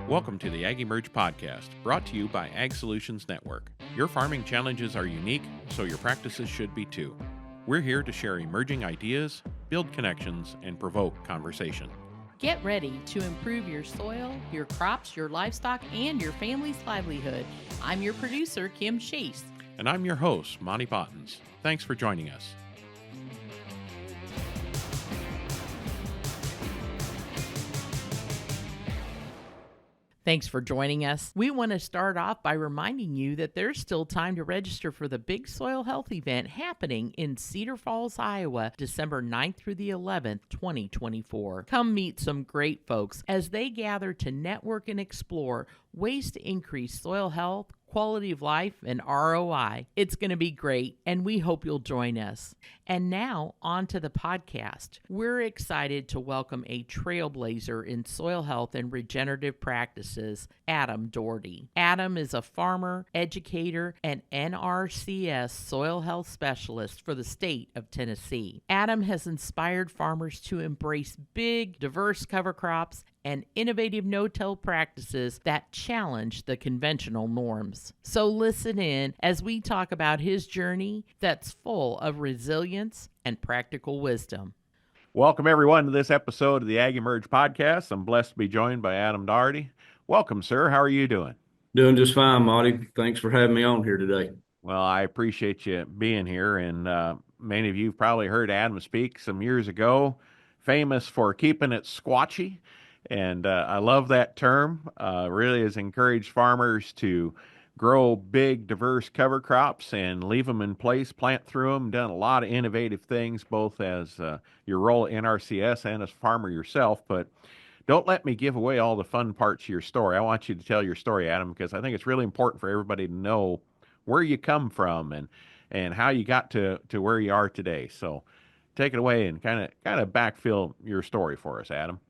Welcome to the AgEmerge podcast, brought to you by Ag Solutions Network. Your farming challenges are unique, so your practices should be too. We're here to share emerging ideas, build connections, and provoke conversation. Get ready to improve your soil, your crops, your livestock, and your family's livelihood. I'm your producer, Kim Chase. And I'm your host, Monty Bottens. Thanks for joining us. Thanks for joining us. We want to start off by reminding you that there's still time to register for the big soil health event happening in Cedar Falls, Iowa, December 9th through the 11th, 2024. Come meet some great folks as they gather to network and explore ways to increase soil health, quality of life, and ROI. It's going to be great, and we hope you'll join us. And now, on to the podcast. We're excited to welcome a trailblazer in soil health and regenerative practices, Adam Daugherty. Adam is a farmer, educator, and NRCS Soil Health Specialist for the state of Tennessee. Adam has inspired farmers to embrace big, diverse cover crops and innovative no-till practices that challenge the conventional norms. So listen in as we talk about his journey that's full of resilience and practical wisdom. Welcome, everyone, to this episode of the AgEmerge podcast. I'm blessed to be joined by Adam Daugherty. Welcome, sir. How are you doing? Doing just fine, Monty. Thanks for having me on here today. Well, I appreciate you being here, and many of you have probably heard Adam speak some years ago, famous for keeping it squatchy. And I love that term. Really has encouraged farmers to grow big, diverse cover crops and leave them in place, plant through them, done a lot of innovative things, both as your role at NRCS and as a farmer yourself. But don't let me give away all the fun parts of your story. I want you to tell your story, Adam, because I think it's really important for everybody to know where you come from and how you got to where you are today. So take it away and kind of backfill your story for us, Adam.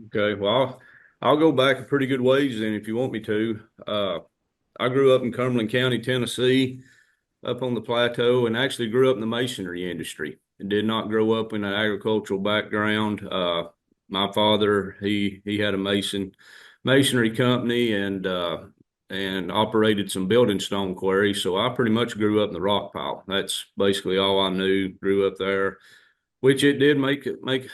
Okay, well, I'll go back a pretty good ways then if you want me to. I grew up in Cumberland County, Tennessee, up on the plateau, and actually grew up in the masonry industry and did not grow up in an agricultural background. My father, he had a masonry company and operated some building stone quarries, so I pretty much grew up in the rock pile. That's basically all I knew, grew up there. Which it did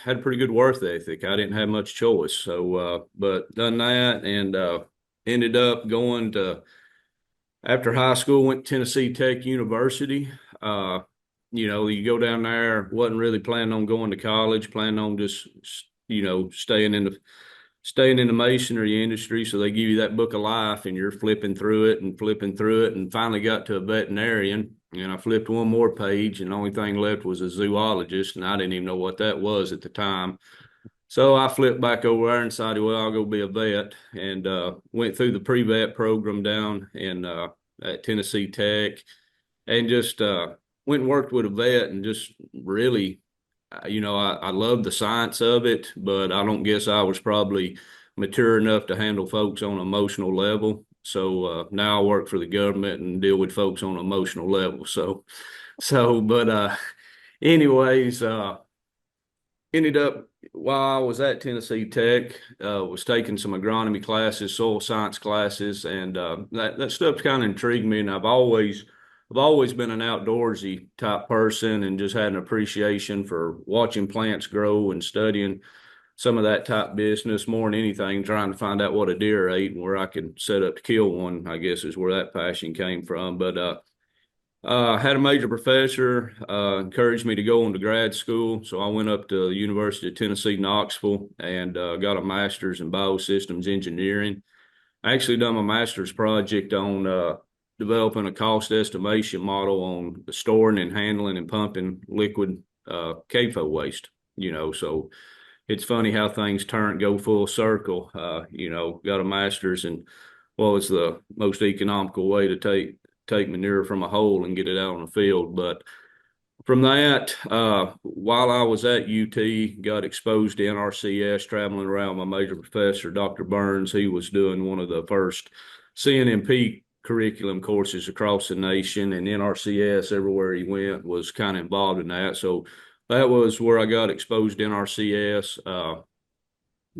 had a pretty good work ethic. I didn't have much choice. So, but done that and ended up going to, after high school, went to Tennessee Tech University. You go down there, wasn't really planning on going to college, planning on just, staying in the masonry industry. So they give you that book of life and you're flipping through it and finally got to a veterinarian. And I flipped one more page and the only thing left was a zoologist, and I didn't even know what that was at the time. So I flipped back over there and decided, well, I'll go be a vet, and went through the pre-vet program down at Tennessee Tech, and just went and worked with a vet, and just really, I love the science of it, but I don't guess I was probably mature enough to handle folks on an emotional level. So now I work for the government and deal with folks on an emotional level. Anyways, ended up while I was at Tennessee Tech, was taking some agronomy classes, soil science classes, and that stuff kind of intrigued me. And I've always been an outdoorsy type person and just had an appreciation for watching plants grow and studying some of that type business more than anything, trying to find out what a deer ate and where I could set up to kill one, I guess is where that passion came from. But I had a major professor encouraged me to go into grad school. So I went up to the University of Tennessee, Knoxville, and got a master's in biosystems engineering. I actually done my master's project on developing a cost estimation model on the storing and handling and pumping liquid CAFO waste, so it's funny how things go full circle. Got a master's in what was the most economical way to take manure from a hole and get it out on the field. But from that, while I was at UT, got exposed to NRCS, traveling around my major professor, Dr. Burns. He was doing one of the first CNMP curriculum courses across the nation, and NRCS, everywhere he went, was kind of involved in that. So that was where I got exposed to NRCS.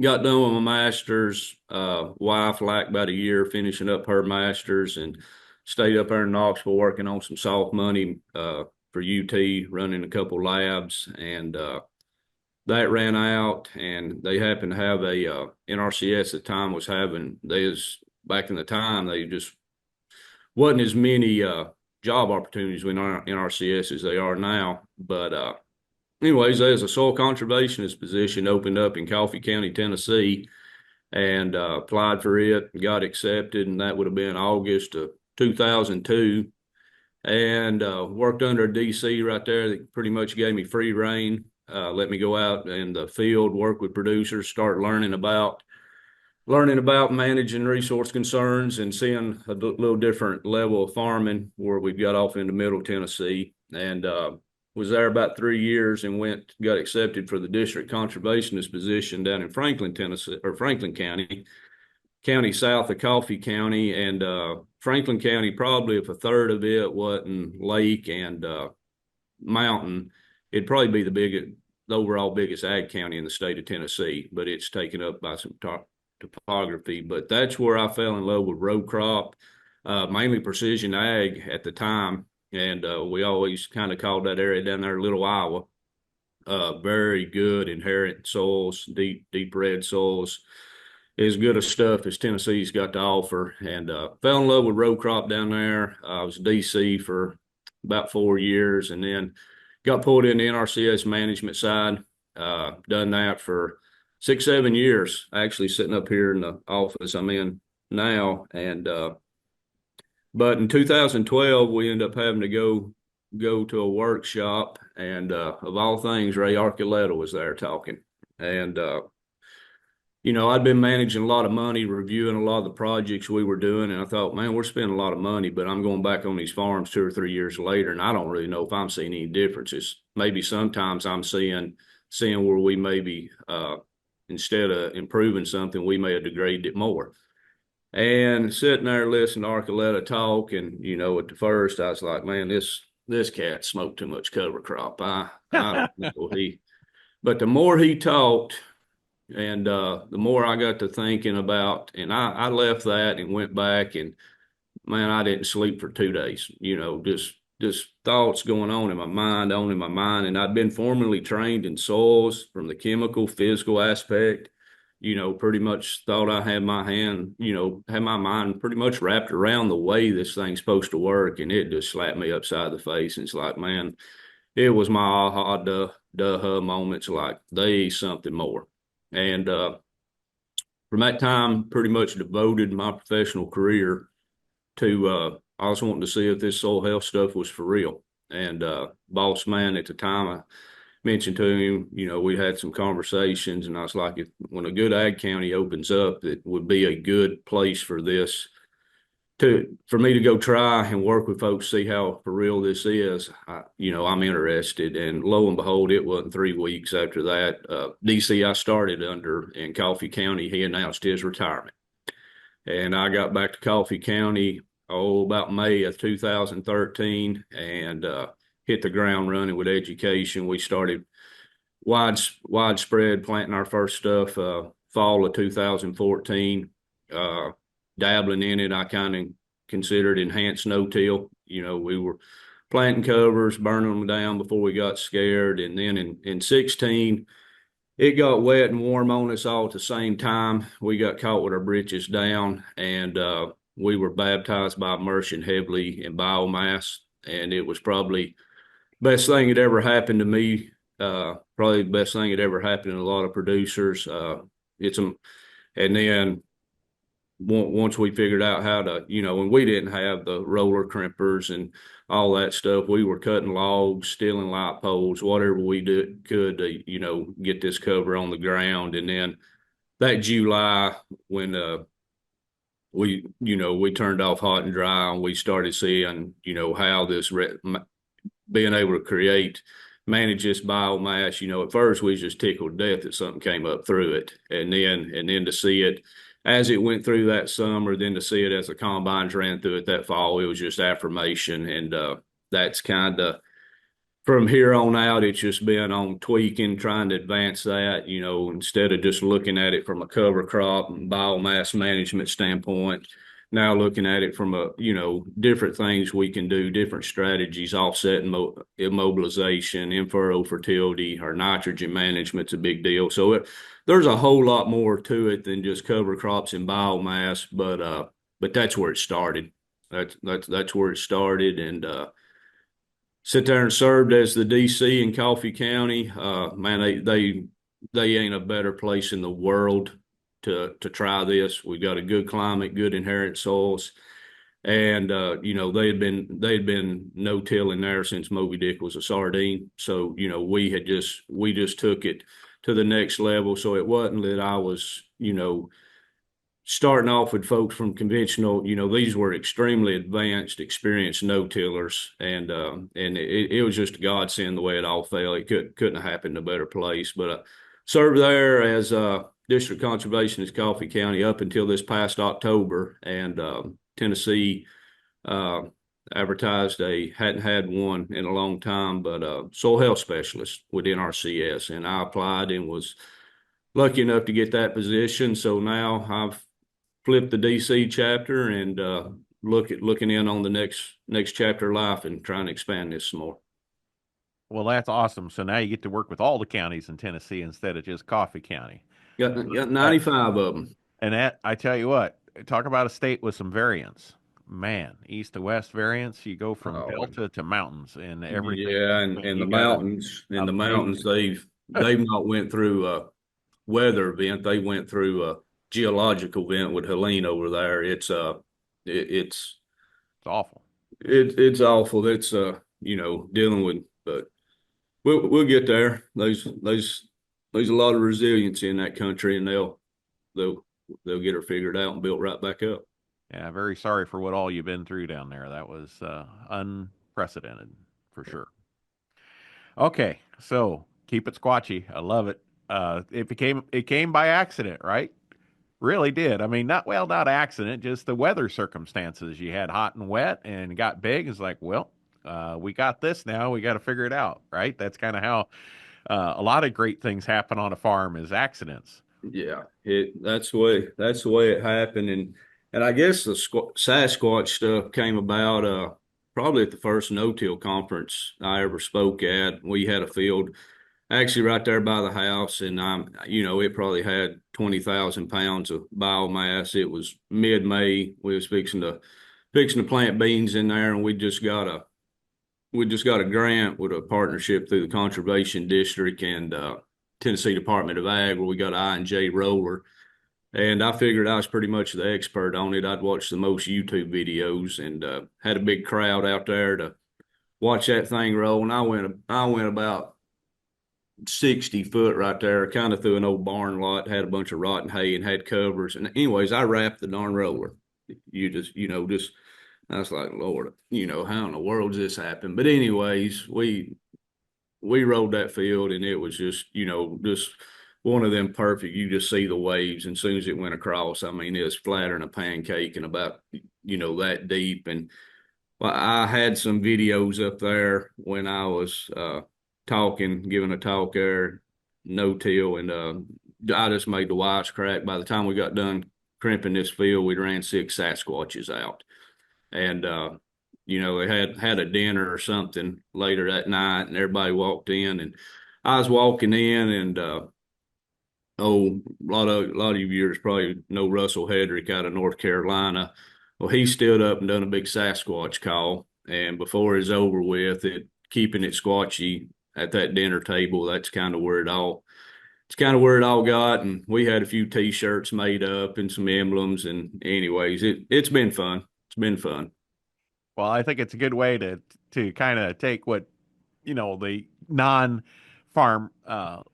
got done with my master's. Wife lacked about a year finishing up her master's, and stayed up there in Knoxville working on some soft money for UT, running a couple labs, and that ran out. And they happened to have a NRCS at the time was having back in the time they just wasn't as many job opportunities with NRCS as they are now, but anyways, there's a soil conservationist position opened up in Coffee County, Tennessee, and applied for it, got accepted, and that would have been August of 2002. And worked under a DC right there that pretty much gave me free reign, let me go out in the field, work with producers, start learning about managing resource concerns and seeing a little different level of farming where we got off into Middle Tennessee. And was there about 3 years and got accepted for the district conservationist position down in Franklin, Tennessee, or Franklin County south of Coffee County. And Franklin County, probably if a third of it wasn't lake and mountain, it'd probably be the overall biggest ag county in the state of Tennessee, but it's taken up by some topography. But that's where I fell in love with row crop, mainly precision ag at the time. And we always kind of called that area down there Little Iowa. Very good inherent soils, deep red soils, as good a stuff as Tennessee's got to offer. And fell in love with row crop down there. I was DC for about 4 years, and then got pulled in the NRCS management side. Done that for 6-7 years, actually sitting up here in the office I'm in now. And but in 2012, we ended up having to go to a workshop, and of all things, Ray Archuleta was there talking. And I'd been managing a lot of money, reviewing a lot of the projects we were doing, and I thought, man, we're spending a lot of money, but I'm going back on these farms 2 or 3 years later, and I don't really know if I'm seeing any differences. Maybe sometimes I'm seeing where we maybe instead of improving something, we may have degraded it more. And sitting there listening to Archuleta talk, and at the first I was like, man, this cat smoked too much cover crop. I don't know. But the more he talked, and the more I got to thinking about, and I left that and went back, and man, I didn't sleep for 2 days. Just thoughts going on in my mind, and I'd been formally trained in soils from the chemical, physical aspect. Pretty much thought I had had my mind pretty much wrapped around the way this thing's supposed to work, and it just slapped me upside the face. And it's like, man, it was my aha duh moments, like there's something more. And from that time, pretty much devoted my professional career to I was wanting to see if this soil health stuff was for real. And boss man at the time, I mentioned to him, we had some conversations, and I was like, when a good ag county opens up, it would be a good place for me to go try and work with folks, see how for real this is. I'm interested. And lo and behold, it wasn't 3 weeks after that. DC I started under in Coffee County, he announced his retirement. And I got back to Coffee County, about May of 2013, and hit the ground running with education. We started widespread planting our first stuff fall of 2014. Dabbling in it, I kind of considered enhanced no-till. We were planting covers, burning them down before we got scared. And then in 16, it got wet and warm on us all at the same time. We got caught with our britches down, and we were baptized by immersion heavily in biomass. And it was probably the best thing that ever happened to me. Probably the best thing that ever happened to a lot of producers. And then once we figured out how to, when we didn't have the roller crimpers and all that stuff, we were cutting logs, stealing light poles, whatever we could to, get this cover on the ground. And then that July, when we turned off hot and dry, and we started seeing, how this being able to manage this biomass. At first we was just tickled to death that something came up through it, and then to see it as it went through that summer, then to see it as the combines ran through it that fall, it was just affirmation. And that's kind of from here on out, it's just been on tweaking, trying to advance that, instead of just looking at it from a cover crop and biomass management standpoint. Now looking at it from different things we can do, different strategies, offset immobilization, in-furrow fertility, or nitrogen management's a big deal. So there's a whole lot more to it than just cover crops and biomass, but that's where it started. That's where it started, and sit there and served as the DC in Coffee County. Man, they ain't a better place in the world to try this. We got a good climate, good inherent soils, and they'd been no tilling there since Moby Dick was a sardine. So we just took it to the next level. So it wasn't that I was starting off with folks from conventional, these were extremely advanced, experienced no-tillers, and it was just a godsend the way it all fell. It couldn't have happened in a better place. But served there as district conservationist Coffee County up until this past October, and Tennessee advertised hadn't had one in a long time, but soil health specialist with NRCS, and I applied and was lucky enough to get that position. So now I've flip the DC chapter and looking in on the next chapter of life and trying to expand this some more. Well, that's awesome. So now you get to work with all the counties in Tennessee instead of just Coffee County. Got 95 of them. And that, I tell you what, talk about a state with some variance. Man, east to west variance. You go from delta to mountains and everything. Yeah, and the mountains, they've not went through a weather event. They went through a geological event with Helene over there. It's awful. It's awful. It's dealing with, but we'll get there. There's a lot of resiliency in that country, and they'll get her figured out and built right back up. Yeah, very sorry for what all you've been through down there. That was unprecedented for sure. Okay, so keep it squatchy. I love it. It came by accident, right? Really did. I mean, not accident, just the weather circumstances. You had hot and wet and got big. It's like, well, we got this now. We got to figure it out, right? That's kind of how a lot of great things happen on a farm is accidents. Yeah, that's the way it happened, and I guess the Sasquatch stuff came about probably at the first no-till conference I ever spoke at. We had a field actually right there by the house, and it probably had 20,000 pounds of biomass. It was mid-May. We was fixing to plant beans in there, and we just got a grant with a partnership through the Conservation District and Tennessee Department of Ag, where we got an I&J roller. And I figured I was pretty much the expert on it. I'd watched the most YouTube videos and had a big crowd out there to watch that thing roll. And I went about 60 foot right there, kind of through an old barn lot, had a bunch of rotten hay and had covers. And anyways, I wrapped the darn roller. I was like, Lord, how in the world does this happen? But anyways, we rolled that field, and it was just one of them perfect. You just see the waves, and as soon as it went across, I mean, it was flatter than a pancake and about, that deep. And I had some videos up there when I was giving a talk there, no-till, and I just made the wisecrack. By the time we got done crimping this field, we ran 6 Sasquatches out. And, they had a dinner or something later that night, and everybody walked in, and I was walking in, and a lot of you viewers probably know Russell Hedrick out of North Carolina. Well, he stood up and done a big Sasquatch call, and before it's over with, keeping it squatchy at that dinner table, that's kind of where it all got. And we had a few T-shirts made up and some emblems, and anyways, it's been fun. It's been fun. Well, I think it's a good way to kind of take what, the non-farm,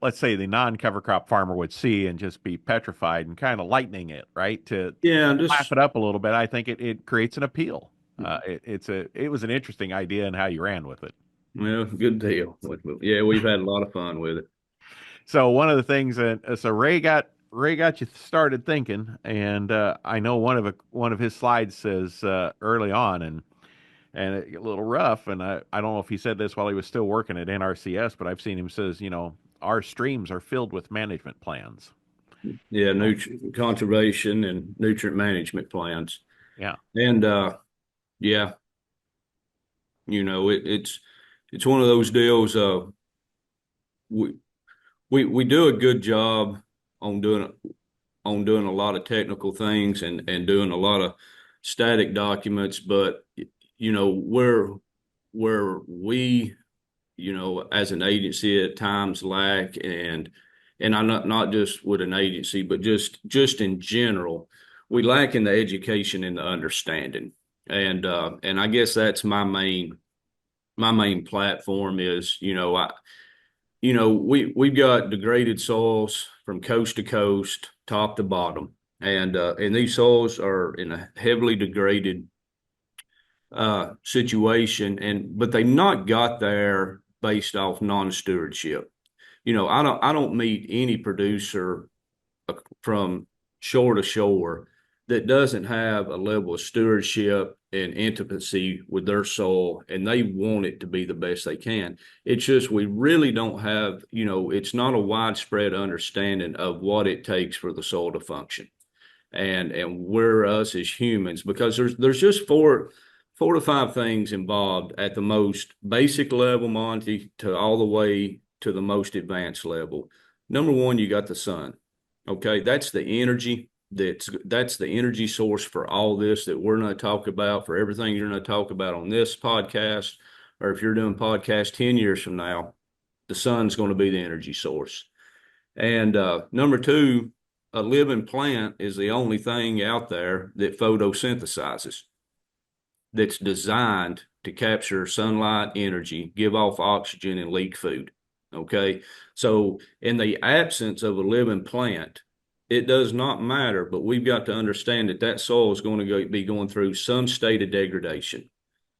let's say the non-cover crop farmer would see and just be petrified and kind of lightening it, right? To laugh it up a little bit. I think it creates an appeal. It was an interesting idea and how you ran with it. Well, good deal. Yeah, we've had a lot of fun with it. So one of the things so Ray got you started thinking, and I know one of his slides says early on, and and a little rough. And I don't know if he said this while he was still working at NRCS, but I've seen him says, our streams are filled with management plans. Yeah, nutrient conservation and nutrient management plans. Yeah. And yeah, it's one of those deals. We we do a good job on doing a lot of technical things and doing a lot of static documents, but where we as an agency at times lack, and I'm not just with an agency, but just in general, we lack in the education and the understanding. And I guess that's my main platform is, we've got degraded soils from coast to coast, top to bottom. And these soils are in a heavily degraded situation, but they not got there based off non-stewardship. I don't meet any producer from shore to shore that doesn't have a level of stewardship and intimacy with their soil, and they want it to be the best they can. It's just we really don't have, it's not a widespread understanding of what it takes for the soil to function. And we're us as humans, because there's just four to five things involved at the most basic level, Monty, to all the way to the most advanced level. Number one, you got the sun. Okay, that's the energy. That's the energy source for all this that we're going to talk about, for everything you're going to talk about on this podcast, or if you're doing podcast 10 years from now, the sun's going to be the energy source. And number two, a living plant is the only thing out there that photosynthesizes, that's designed to capture sunlight energy, give off oxygen, and leak food. Okay, so in the absence of a living plant, it does not matter, but we've got to understand that soil is going to be going through some state of degradation.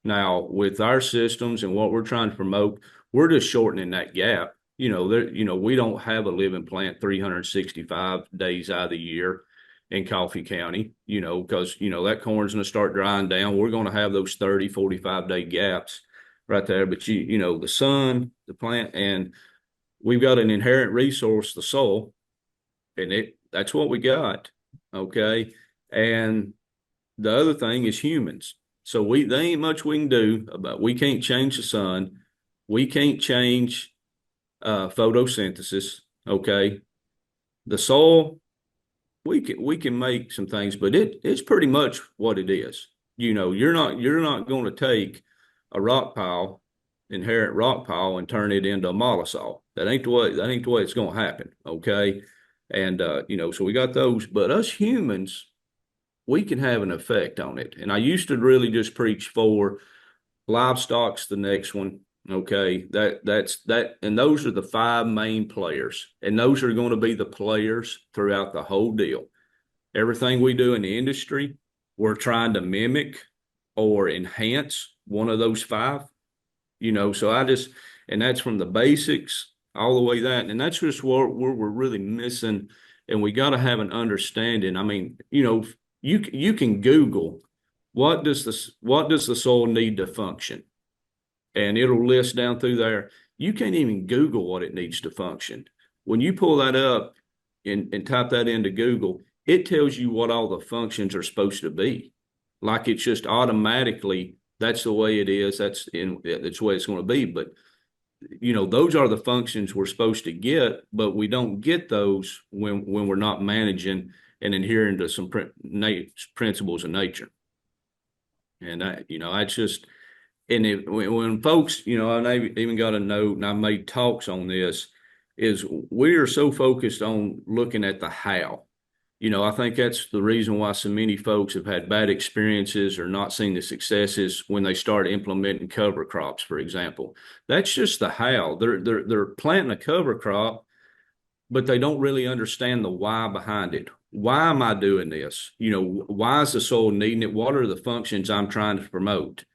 Now, with our systems and what we're trying to promote, we're just shortening that gap. We don't have a living plant 365 days out of the year in Coffee County, because, that corn's going to start drying down. We're going to have those 30, 45-day gaps right there. But, the sun, the plant, and we've got an inherent resource, the soil, and that's what we got. Okay. And the other thing is humans. So there ain't much we can do about, we can't change the sun. We can't change photosynthesis. Okay. The soil, we can make some things, but it's pretty much what it is. You're not going to take a rock pile, inherent rock pile, and turn it into a mollisol. That ain't the way it's going to happen. Okay. And, so we got those, but us humans, we can have an effect on it. And I used to really just preach for livestock's the next one. Okay. That's that. And those are the five main players, and those are going to be the players throughout the whole deal. Everything we do in the industry, we're trying to mimic or enhance one of those five, so and that's from the basics all the way that, and that's just where we're really missing. And we got to have an understanding. I mean, you can Google what does the soil need to function, and it'll list down through there. You can't even Google what it needs to function. When you pull that up and type that into Google, it tells you what all the functions are supposed to be. Like it's just automatically, that's the way it is. That's the way it's going to be. But those are the functions we're supposed to get, but we don't get those when we're not managing and adhering to some principles of nature. And that's just, and when folks, I've even got a note, and I've made talks on this, is we are so focused on looking at the how. I think that's the reason why so many folks have had bad experiences or not seen the successes when they start implementing cover crops, for example. That's just the how. They're planting a cover crop, but they don't really understand the why behind it. Why am I doing this? Why is the soil needing it? What are the functions I'm trying to promote?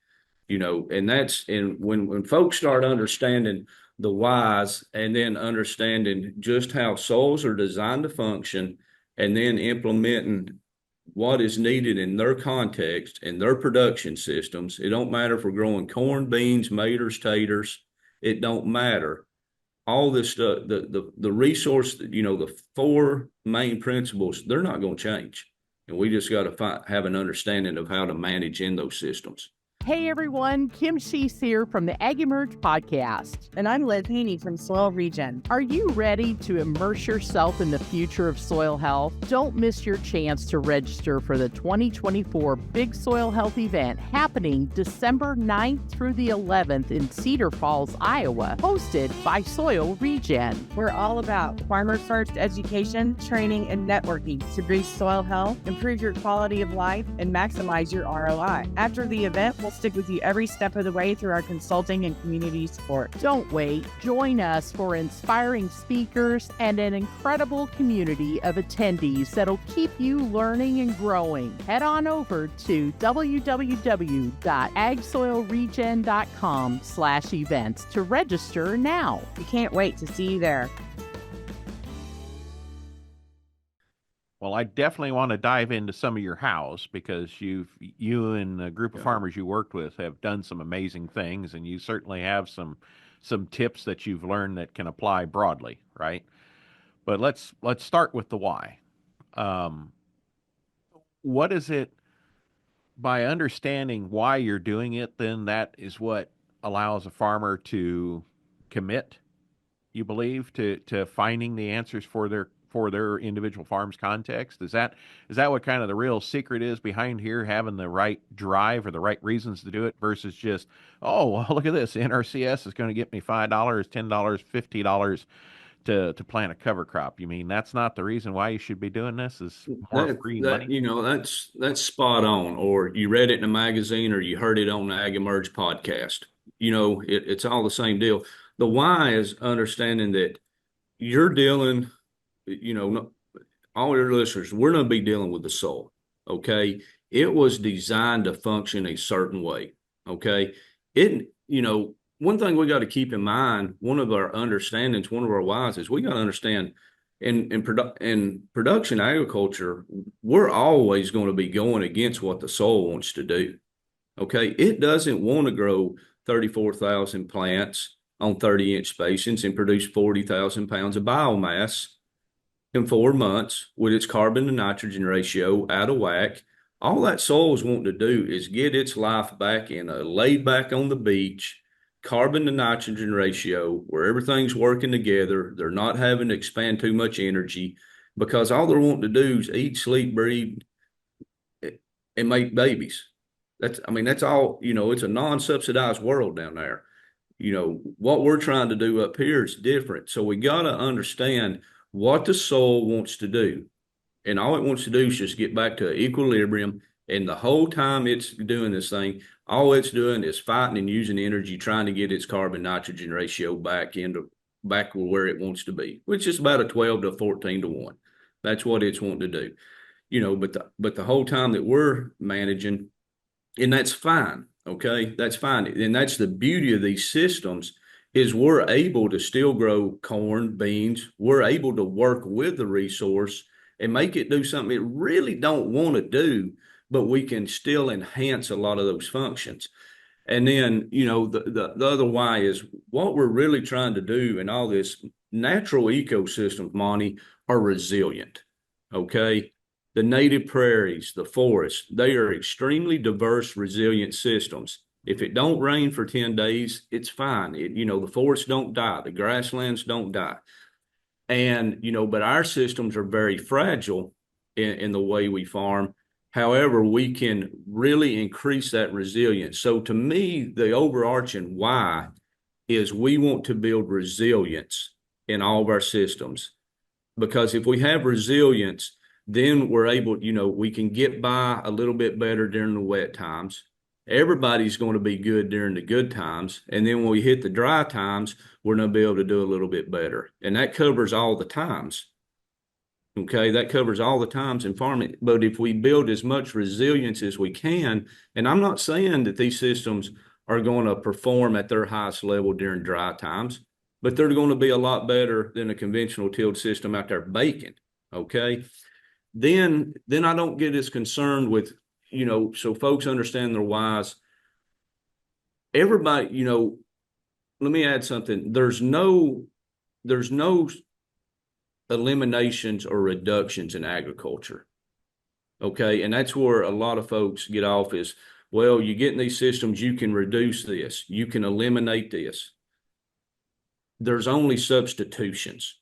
And when folks start understanding the whys, and then understanding just how soils are designed to function, and then implementing what is needed in their context and their production systems. It don't matter if we're growing corn, beans, maters, taters. It don't matter. All this stuff, the resource, the four main principles, they're not going to change. And we just got to have an understanding of how to manage in those systems. Hey everyone, Kim Sheese here from the AgEmerge podcast. And I'm Liz Haney from Soil Regen. Are you ready to immerse yourself in the future of soil health? Don't miss your chance to register for the 2024 Big Soil Health event happening December 9th through the 11th in Cedar Falls, Iowa, hosted by Soil Regen. We're all about farmer-first education, training, and networking to boost soil health, improve your quality of life, and maximize your ROI. After the event, we'll stick with you every step of the way through our consulting and community support. Don't wait. Join us for inspiring speakers and an incredible community of attendees that'll keep you learning and growing. Head on over to www.agsoilregen.com/events to register now. We can't wait to see you there. Well, I definitely want to dive into some of your house because you and the group of farmers you worked with have done some amazing things, and you certainly have some tips that you've learned that can apply broadly, right? But let's start with the why. What is it, by understanding why you're doing it, then that is what allows a farmer to commit, you believe, to finding the answers for their individual farm's context? Is that what kind of the real secret is behind here, having the right drive or the right reasons to do it versus just, oh, well, look at this, NRCS is going to get me $5, $10, $50 to plant a cover crop? You mean that's not the reason why you should be doing this? Is more free money? That's spot on. Or you read it in a magazine, or you heard it on the AgEmerge podcast. It's all the same deal. The why is understanding that you're dealing, all your listeners, we're going to be dealing with the soil. Okay. It was designed to function a certain way. Okay. One thing we got to keep in mind, one of our understandings, one of our whys is we got to understand in production agriculture, we're always going to be going against what the soil wants to do. Okay. It doesn't want to grow 34,000 plants on 30-inch spacings and produce 40,000 pounds of biomass in 4 months with its carbon to nitrogen ratio out of whack. All that soil is wanting to do is get its life back in a laid back on the beach, carbon to nitrogen ratio where everything's working together. They're not having to expand too much energy because all they're wanting to do is eat, sleep, breathe, and make babies. That's all, it's a non-subsidized world down there. What we're trying to do up here is different. So we got to understand what the soil wants to do. And all it wants to do is just get back to equilibrium. And the whole time it's doing this thing, all it's doing is fighting and using energy, trying to get its carbon nitrogen ratio back where it wants to be, which is about a 12 to 14 to 1. That's what it's wanting to do. But the whole time that we're managing, and that's fine. Okay, that's fine. And that's the beauty of these systems is we're able to still grow corn, beans. We're able to work with the resource and make it do something it really don't want to do, but we can still enhance a lot of those functions. And then, the other why is what we're really trying to do in all this natural ecosystems, Monty, are resilient. Okay. The native prairies, the forests, they are extremely diverse, resilient systems. If it don't rain for 10 days, it's fine. The forests don't die. The grasslands don't die. And, but our systems are very fragile in the way we farm. However, we can really increase that resilience. So to me, the overarching why is we want to build resilience in all of our systems. Because if we have resilience, then we're able, we can get by a little bit better during the wet times. Everybody's going to be good during the good times. And then when we hit the dry times, we're going to be able to do a little bit better. And that covers all the times. Okay, that covers all the times in farming. But if we build as much resilience as we can, and I'm not saying that these systems are going to perform at their highest level during dry times, but they're going to be a lot better than a conventional tilled system out there baking. Okay. then I don't get as concerned with, so folks understand their whys. Everybody, let me add something. There's no eliminations or reductions in agriculture. Okay. And that's where a lot of folks get off is, well, you get in these systems, you can reduce this, you can eliminate this. There's only substitutions.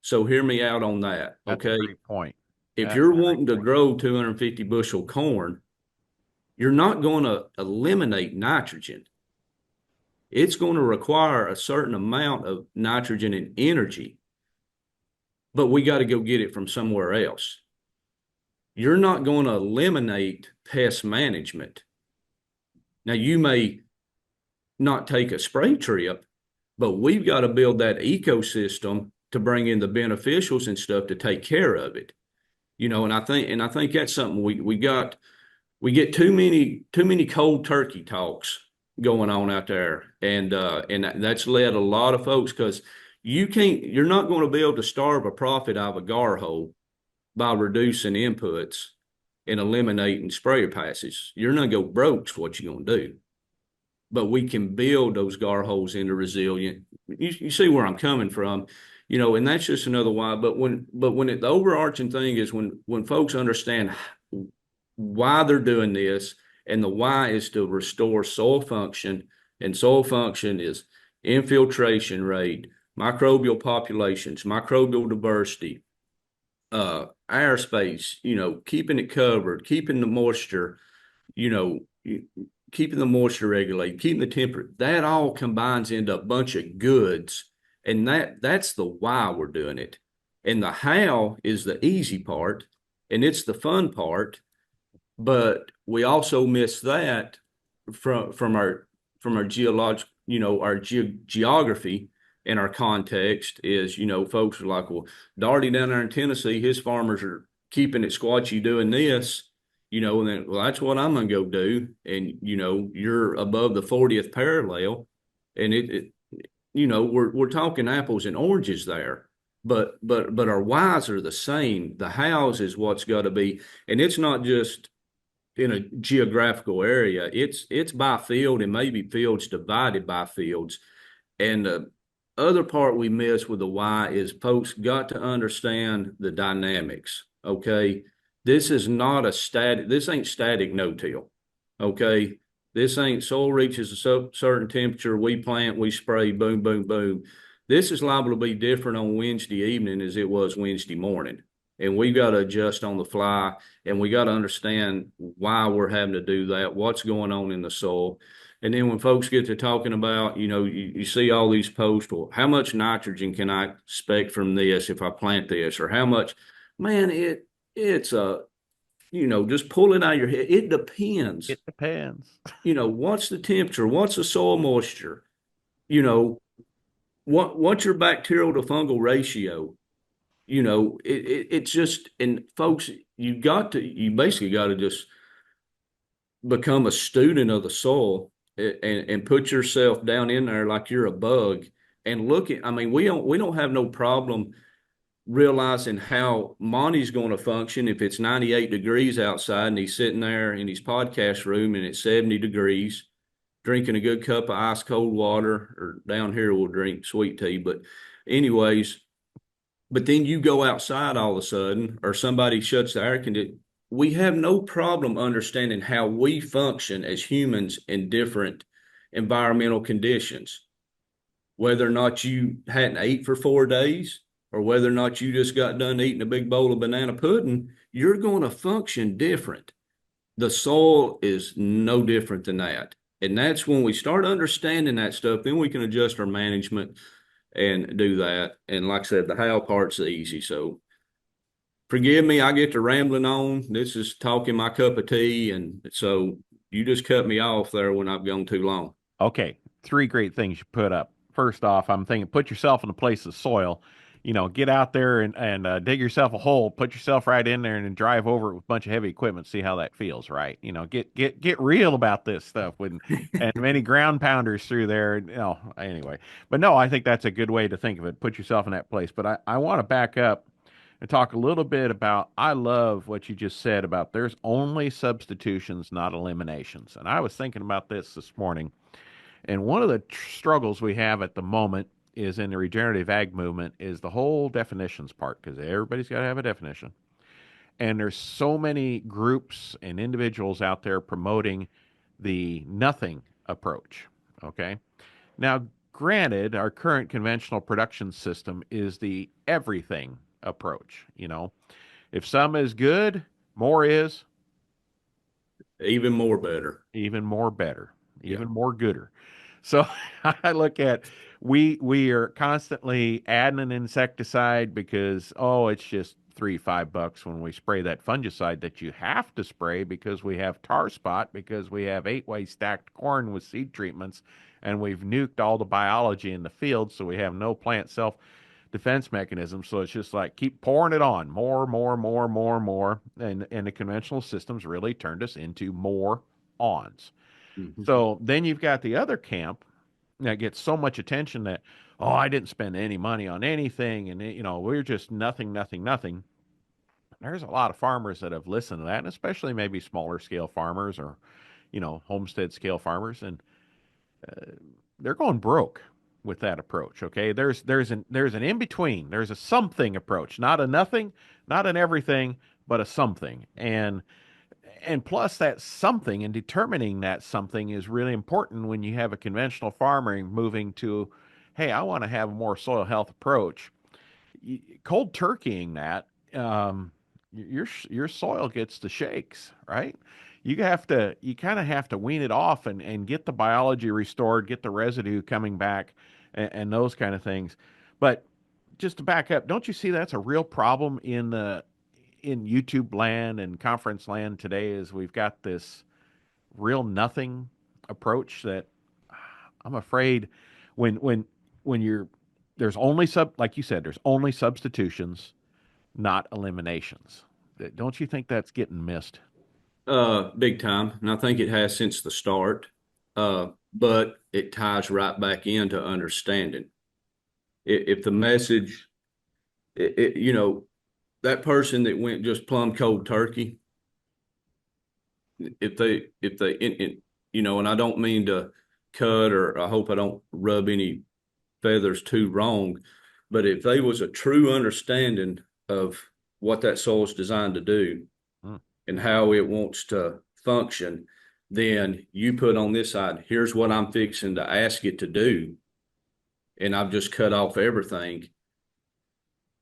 So hear me out on that. That's Okay. a great point. If That's you're a great wanting to point. grow 250 bushel corn, you're not going to eliminate nitrogen. It's going to require a certain amount of nitrogen and energy, but we got to go get it from somewhere else. You're not going to eliminate pest management. Now, you may not take a spray trip, but we've got to build that ecosystem to bring in the beneficials and stuff to take care of it. And I think that's something we get too many cold turkey talks going on out there, and that's led a lot of folks, because you're not going to be able to starve a profit out of a gar hole by reducing inputs and eliminating sprayer passes. You're not going to go broke is what you're going to do. But we can build those gar holes into resilient. You see where I'm coming from, and that's just another why. But the overarching thing is when folks understand why they're doing this, and the why is to restore soil function, and soil function is infiltration rate, microbial populations, microbial diversity, airspace, keeping it covered, keeping the moisture, keeping the moisture regulated, keeping the temperature. That all combines into a bunch of goods, and that's the why we're doing it. And the how is the easy part, and it's the fun part. But we also miss that from our geological, our geography and our context is, folks are like, well, Daugherty down there in Tennessee, his farmers are keeping it squatchy doing this, and then, well, that's what I'm going to go do. And, you're above the 40th parallel, and we're talking apples and oranges there. But our whys are the same. The hows is what's got to be, and it's not just in a geographical area. It's by field, and maybe fields divided by fields. And the other part we miss with the why is folks got to understand the dynamics. Okay. This ain't static no-till. Okay. This ain't soil reaches a certain temperature, we plant, we spray, boom, boom, boom. This is liable to be different on Wednesday evening as it was Wednesday morning. And we've got to adjust on the fly, and we got to understand why we're having to do that, what's going on in the soil. And then when folks get to talking about, you see all these posts, well, how much nitrogen can I expect from this if I plant this, or how much, man, it's just pull it out of your head. It depends. It depends. What's the temperature? What's the soil moisture? What's your bacterial to fungal ratio? It's just, and folks, you basically got to just become a student of the soil, and put yourself down in there like you're a bug, and we don't have no problem realizing how Monty's going to function if it's 98 degrees outside and he's sitting there in his podcast room and it's 70 degrees, drinking a good cup of ice cold water, or down here we'll drink sweet tea. But anyways, but then you go outside all of a sudden, or somebody shuts the air conditioner. We have no problem understanding how we function as humans in different environmental conditions. Whether or not you hadn't ate for 4 days, or whether or not you just got done eating a big bowl of banana pudding, you're going to function different. The soil is no different than that. And that's when we start understanding that stuff, then we can adjust our management and do that. And like I said, the how part's easy. So forgive me, I get to rambling on. This is talking my cup of tea. And so you just cut me off there when I've gone too long. Okay. 3 great things you put up. First off, I'm thinking put yourself in the place of soil. Get out there and dig yourself a hole, put yourself right in there, and then drive over it with a bunch of heavy equipment, see how that feels, right? Get real about this stuff and many ground pounders through there. Anyway. But no, I think that's a good way to think of it. Put yourself in that place. But I want to back up and talk a little bit about. I love what you just said about there's only substitutions, not eliminations. And I was thinking about this morning. And one of the struggles we have at the moment is in the regenerative ag movement is the whole definitions part because everybody's got to have a definition. And there's so many groups and individuals out there promoting the nothing approach. Okay. Now, granted, our current conventional production system is the everything approach. If some is good, more is Even more better. even more better, Yeah. even more gooder. So I look at we are constantly adding an insecticide because it's just $3-5 when we spray that fungicide that you have to spray because we have tar spot because we have 8-way stacked corn with seed treatments and we've nuked all the biology in the field so we have no plant self defense mechanism. So it's just like keep pouring it on more, more, more, more, more, and the conventional systems really turned us into more ons. Mm-hmm. So then you've got the other camp that gets so much attention that, I didn't spend any money on anything. And, we're just nothing, nothing, nothing. There's a lot of farmers that have listened to that, and especially maybe smaller scale farmers or, homestead scale farmers. And they're going broke with that approach. Okay. There's an in between. There's a something approach, not a nothing, not an everything, but a something. And plus that something and determining that something is really important when you have a conventional farmer moving to, hey, I want to have a more soil health approach. Cold turkeying that, your soil gets the shakes, right? You kind of have to wean it off and get the biology restored, get the residue coming back, and those kind of things. But just to back up, don't you see that's a real problem in YouTube land and conference land today is we've got this real nothing approach that I'm afraid when you're there's only like you said, there's only substitutions, not eliminations. Don't you think that's getting missed? Big time. And I think it has since the start. But it ties right back into understanding. If the message, that person that went just plumb cold turkey, if they, and I don't mean to cut or I hope I don't rub any feathers too wrong, but if they was a true understanding of what that soil is designed to do and how it wants to function, then you put on this side, here's what I'm fixing to ask it to do, and I've just cut off everything.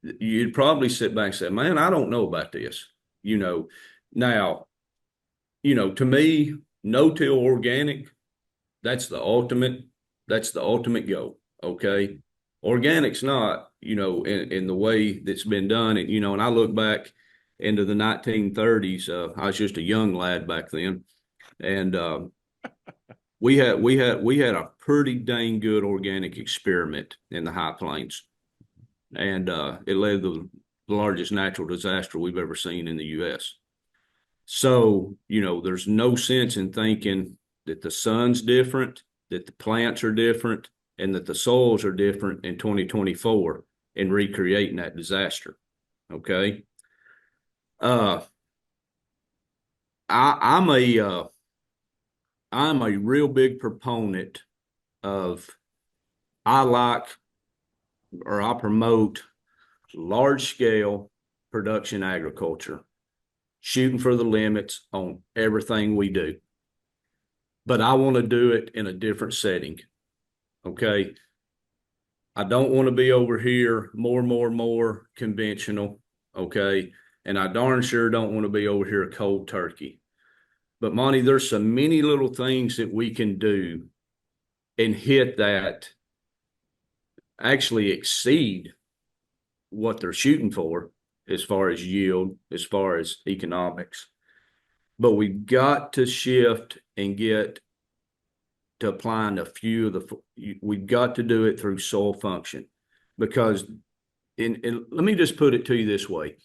You'd probably sit back and say, man, I don't know about this. Now, to me, no-till organic, that's the ultimate goal. Okay. Organic's not, in the way that's been done. And, and I look back into the 1930s. I was just a young lad back then. And we had a pretty dang good organic experiment in the High Plains. And it led to the largest natural disaster we've ever seen in the U.S. So, there's no sense in thinking that the sun's different, that the plants are different, and that the soils are different in 2024 and recreating that disaster. Okay. I'm a real big proponent of, I promote large scale production agriculture, shooting for the limits on everything we do. But I want to do it in a different setting. Okay. I don't want to be over here more conventional. Okay. And I darn sure don't want to be over here cold turkey. But Monty, there's so many little things that we can do and hit that actually exceed what they're shooting for as far as yield, as far as economics. But we've got to shift and get to applying a few of we've got to do it through soil function, because and let me just put it to you this way.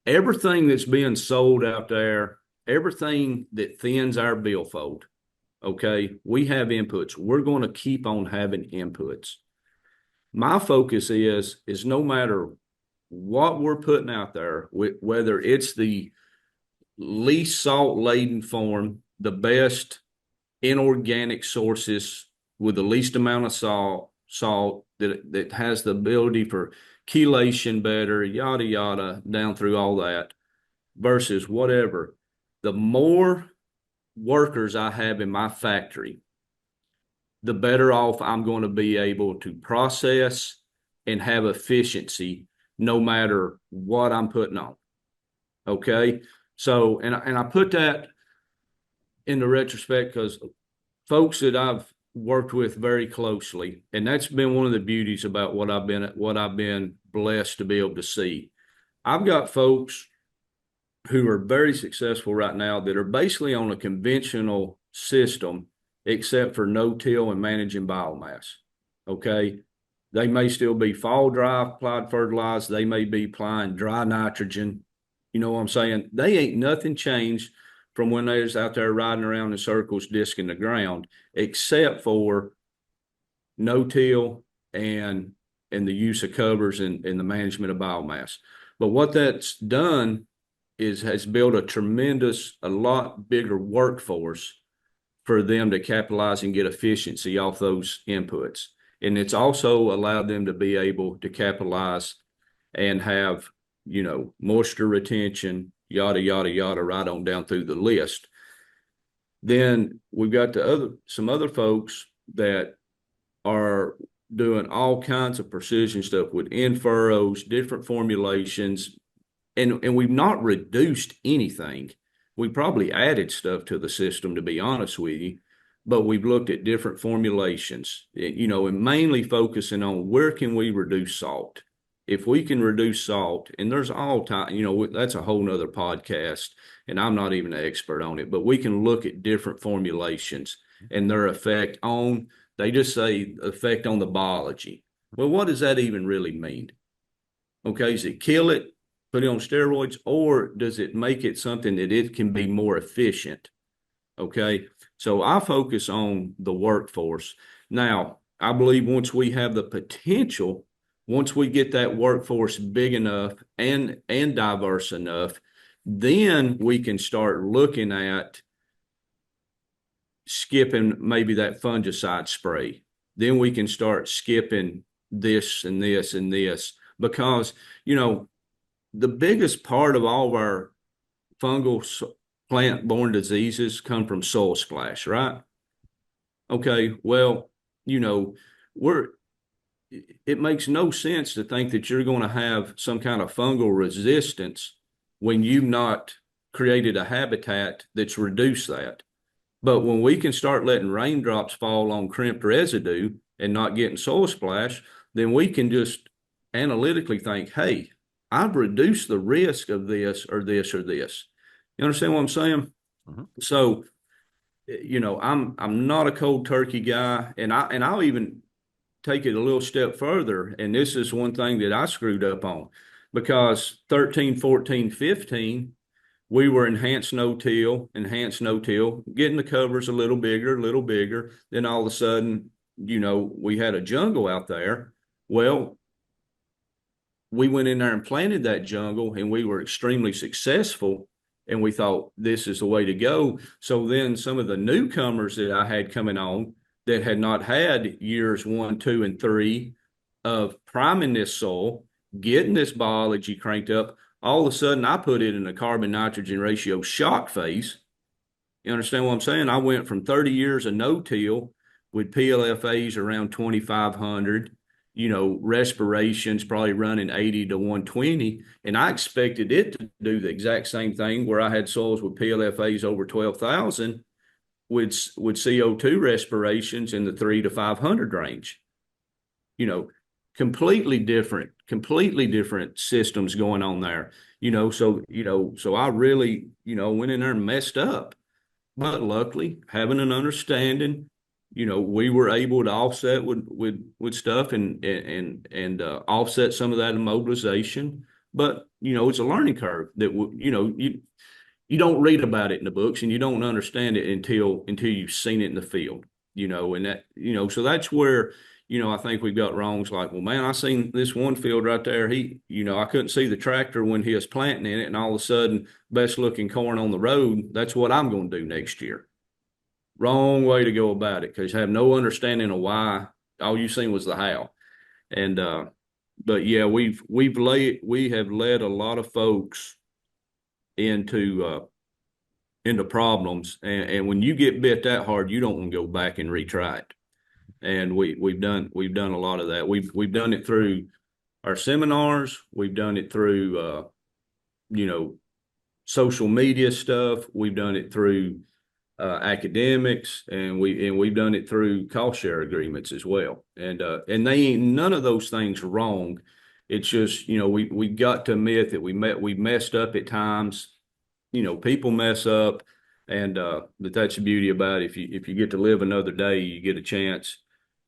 Everything that's being sold out there, everything that thins our billfold, okay, we have inputs. We're going to keep on having inputs. My focus is no matter what we're putting out there, whether it's the least salt laden form, the best inorganic sources with the least amount of salt that has the ability for chelation better, yada yada, down through all that, versus whatever. The more workers I have in my factory, the better off I'm going to be able to process and have efficiency no matter what I'm putting on. Okay. So, and I put that in the retrospect because folks that I've worked with very closely, and that's been one of the beauties about what I've been blessed to be able to see. I've got folks who are very successful right now that are basically on a conventional system, except for no-till and managing biomass. Okay. They may still be fall dry applied fertilizer. They may be applying dry nitrogen. You know what I'm saying? They ain't nothing changed from when they was out there riding around in circles, disking the ground, except for no-till and the use of covers and the management of biomass. But what that's done is has built a lot bigger workforce for them to capitalize and get efficiency off those inputs. And it's also allowed them to be able to capitalize and have, moisture retention, yada, yada, yada, right on down through the list. Then we've got some other folks that are doing all kinds of precision stuff with in furrows, different formulations, and we've not reduced anything. We probably added stuff to the system, to be honest with you, but we've looked at different formulations, and mainly focusing on where can we reduce salt. If we can reduce salt, and there's all time, that's a whole nother podcast, and I'm not even an expert on it, but we can look at different formulations and their effect on, they just say effect on the biology. Well, what does that even really mean? Okay, does it kill it, put it on steroids, or does it make it something that it can be more efficient? Okay, so I focus on the workforce. Now, I believe once we have the potential, once we get that workforce big enough and diverse enough, then we can start looking at skipping maybe that fungicide spray. Then we can start skipping this and this and this, because, the biggest part of all of our fungal plant-borne diseases come from soil splash, right? Okay, well, it makes no sense to think that you're going to have some kind of fungal resistance when you've not created a habitat that's reduced that. But when we can start letting raindrops fall on crimped residue and not getting soil splash, then we can just analytically think, hey, I've reduced the risk of this or this or this. You understand what I'm saying? Mm-hmm. So, I'm not a cold turkey guy, and I'll even take it a little step further. And this is one thing that I screwed up on, because 13, 14, 15, we were enhanced no-till, getting the covers a little bigger. Then all of a sudden, we had a jungle out there. Well, we went in there and planted that jungle, and we were extremely successful, and we thought this is the way to go. So then some of the newcomers that I had coming on that had not had years 1, 2, and 3 of priming this soil, getting this biology cranked up, all of a sudden I put it in a carbon nitrogen ratio shock phase. You understand what I'm saying? I went from 30 years of no-till with PLFAs around 2,500, respirations probably running 80 to 120. And I expected it to do the exact same thing, where I had soils with PLFAs over 12,000 with CO2 respirations in the 3 to 500 range. Completely different systems going on there. So I really, went in there and messed up. But luckily, having an understanding, we were able to offset with stuff and offset some of that immobilization. But, it's a learning curve that, you don't read about it in the books, and you don't understand it until you've seen it in the field, and that, so that's where, I think we've got wrong. It's like, well, man, I seen this one field right there. I couldn't see the tractor when he was planting in it, and all of a sudden, best looking corn on the road. That's what I'm going to do next year. Wrong way to go about it, because you have no understanding of why. All you seen was the how. And but yeah, we have led a lot of folks into problems, and when you get bit that hard, you don't want to go back and retry it. And we've done a lot of that. We've done it through our seminars. We've done it through social media stuff. We've done it through academics, and we've done it through cost share agreements as well. And they ain't none of those things wrong. It's just, we got to admit that we messed up at times. People mess up, and but that's the beauty about it. If you get to live another day, you get a chance,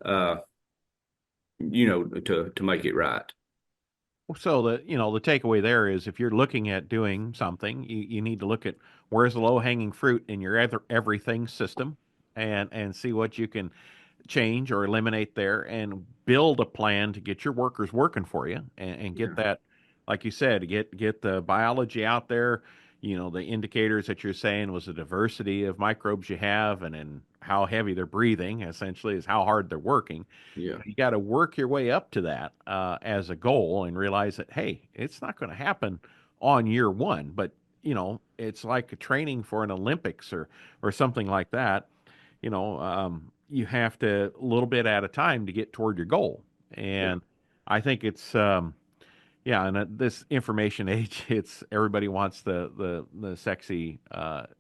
to make it right. So the takeaway there is if you're looking at doing something, you need to look at where's the low hanging fruit in your everything system, and see what you can change or eliminate there, and build a plan to get your workers working for you, and get that, like you said, get the biology out there. The indicators that you're saying was the diversity of microbes you have, and then how heavy they're breathing, essentially, is how hard they're working. Yeah. You got to work your way up to that as a goal, and realize that, hey, it's not going to happen on year one, but it's like a training for an Olympics or something like that. You have to, a little bit at a time, to get toward your goal. Yeah. And I think it's yeah, and this information age, it's everybody wants the sexy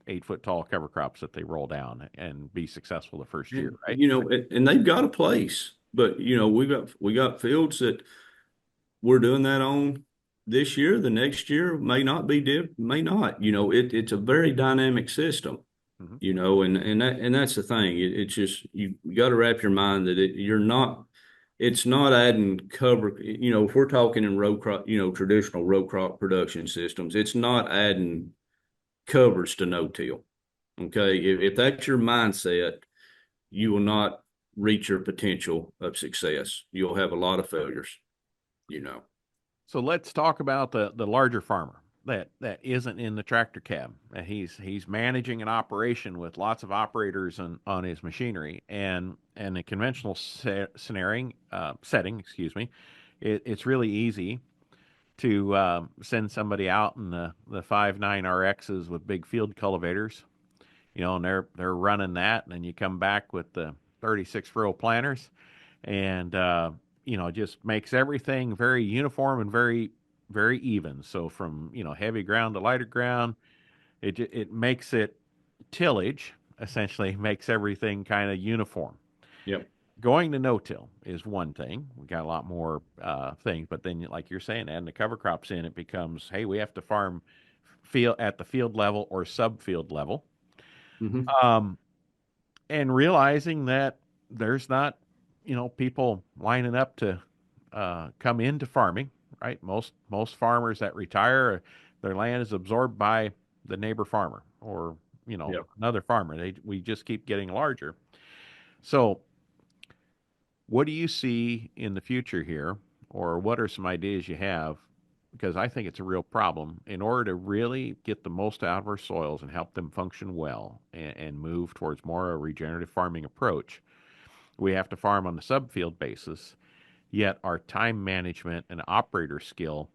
8 foot tall cover crops that they roll down and be successful the first year, right? And they've got a place, but we got fields that we're doing that on this year. The next year may not be may not. It's a very dynamic system. And that's the thing. It's just you got to wrap your mind that it's not adding cover. If we're talking in row crop, traditional row crop production systems, it's not adding covers to no-till. Okay, if that's your mindset, you will not reach your potential of success. You'll have a lot of failures. So let's talk about the larger farmer that isn't in the tractor cab. He's managing an operation with lots of operators on his machinery, and a conventional setting, it's really easy to send somebody out in the 5.9 RXs with big field cultivators, and they're running that, and then you come back with the 36 row planters, and it just makes everything very uniform and very, very even. So from heavy ground to lighter ground, it makes it tillage, essentially makes everything kind of uniform. Yep. Going to no-till is one thing. We got a lot more things, but then, like you're saying, adding the cover crops in, it becomes, hey, we have to farm at the field level or subfield level, Mm-hmm. and realizing that there's not, people lining up to come into farming, right? Most farmers that retire, their land is absorbed by the neighbor farmer or Yep. another farmer. We just keep getting larger. So, what do you see in the future here, or what are some ideas you have? Because I think it's a real problem. In order to really get the most out of our soils and help them function well, and move towards more a regenerative farming approach, we have to farm on the subfield basis. Yet our time management and operator skill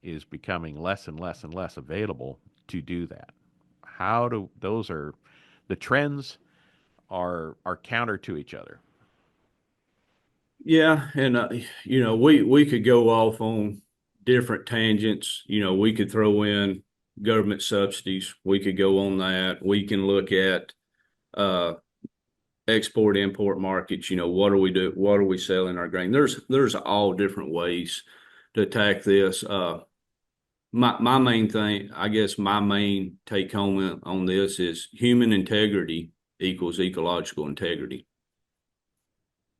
is becoming less and less and less available to do that. The trends are counter to each other. Yeah, and we could go off on different tangents. We could throw in government subsidies. We could go on that. We can look at export import markets. What do we do? What are we selling our grain? There's all different ways to attack this. My main thing, I guess, my main take home on this is human integrity equals ecological integrity.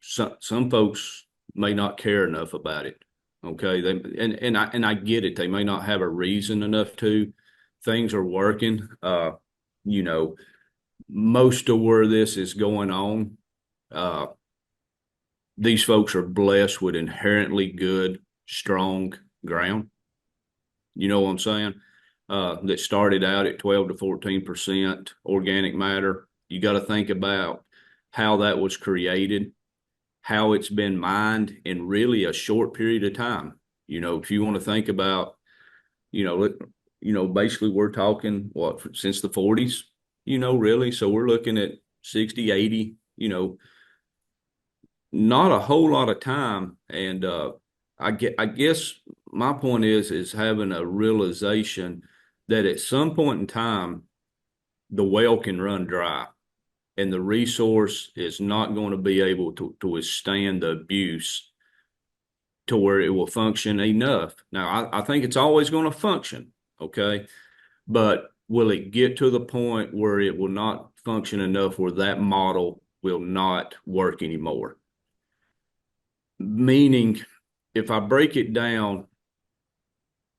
Some folks may not care enough about it. Okay, I get it. They may not have a reason enough to. Things are working. Most of where this is going on, these folks are blessed with inherently good, strong ground. You know what I'm saying? That started out at 12 to 14% organic matter. You got to think about how that was created, how it's been mined in really a short period of time. If you want to think about, basically we're talking since the 40s, really. So we're looking at 60, 80, not a whole lot of time. And I guess my point is having a realization that at some point in time, the well can run dry and the resource is not going to be able to withstand the abuse to where it will function enough. Now, I think it's always going to function, okay? But will it get to the point where it will not function enough where that model will not work anymore? Meaning, if I break it down,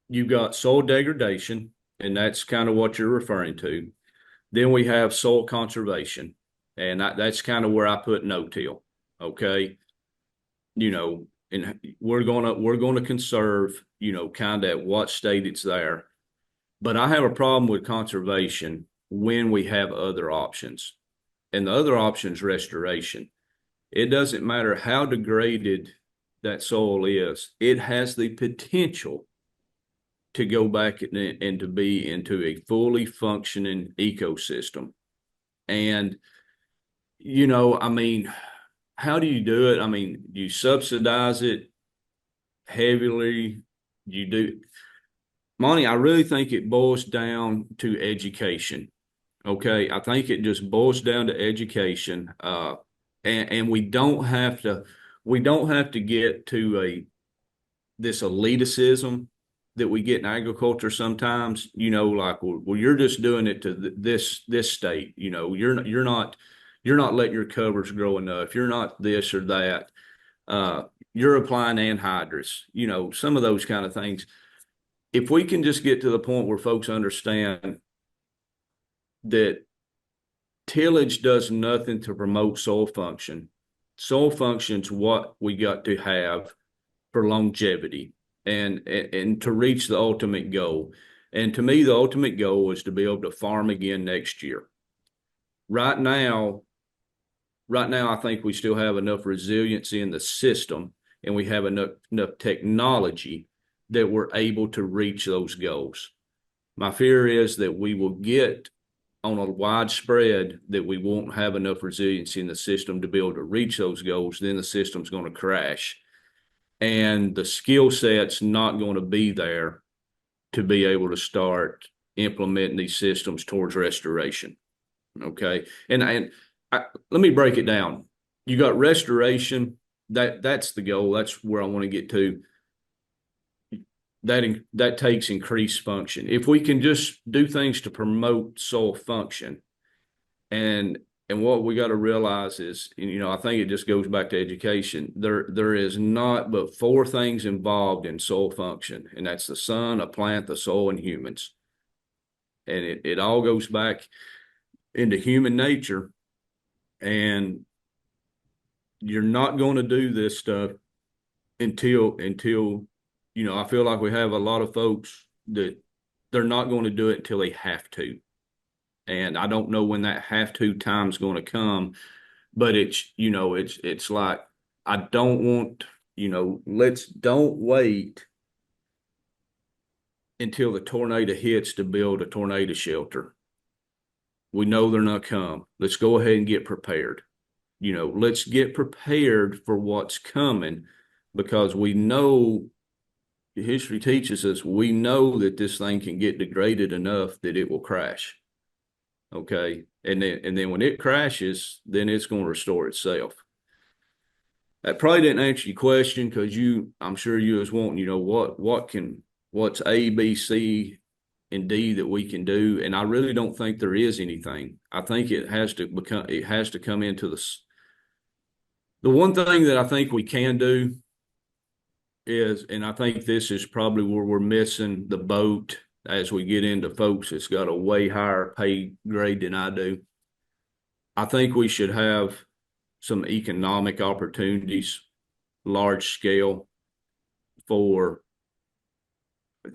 you've got soil degradation, and that's kind of what you're referring to. Then we have soil conservation, and that's kind of where I put no-till. Okay, and we're gonna conserve, kind of at what state it's there. But I have a problem with conservation when we have other options, and the other option is restoration. It doesn't matter how degraded that soil is; it has the potential to go back and to be into a fully functioning ecosystem. And, how do you do it? You subsidize it heavily. You do. Monty, I really think it boils down to education. Okay. I think it just boils down to education. And we don't have to get to this elitism that we get in agriculture sometimes, like, well, you're just doing it to this state, you're not letting your covers grow enough. You're not this or that. You're applying anhydrous, some of those kind of things. If we can just get to the point where folks understand that tillage does nothing to promote soil function. Soil function's what we got to have for longevity and to reach the ultimate goal. And to me, the ultimate goal is to be able to farm again next year. Right now, I think we still have enough resiliency in the system, and we have enough technology that we're able to reach those goals. My fear is that we will get on a widespread that we won't have enough resiliency in the system to be able to reach those goals. Then the system's going to crash. And the skill set's not going to be there to be able to start implementing these systems towards restoration. Okay. And let me break it down. You got restoration. That's the goal. That's where I want to get to. That takes increased function. If we can just do things to promote soil function, and what we got to realize is, I think it just goes back to education. There is not but 4 things involved in soil function, and that's the sun, a plant, the soil, and humans. And it all goes back into human nature. And you're not going to do this stuff until I feel like we have a lot of folks that they're not going to do it until they have to. And I don't know when that have to time is going to come, but it's like, I don't want, don't wait until the tornado hits to build a tornado shelter. We know they're not come. Let's go ahead and get prepared. Let's get prepared for what's coming, because we know history teaches us, we know that this thing can get degraded enough that it will crash. Okay. And then when it crashes, then it's going to restore itself. That probably didn't answer your question, because I'm sure you was wanting, what's A, B, C, and D that we can do. And I really don't think there is anything. I think it has to come into the one thing that I think we can do is, and I think this is probably where we're missing the boat as we get into folks that's got a way higher pay grade than I do. I think we should have some economic opportunities large scale for,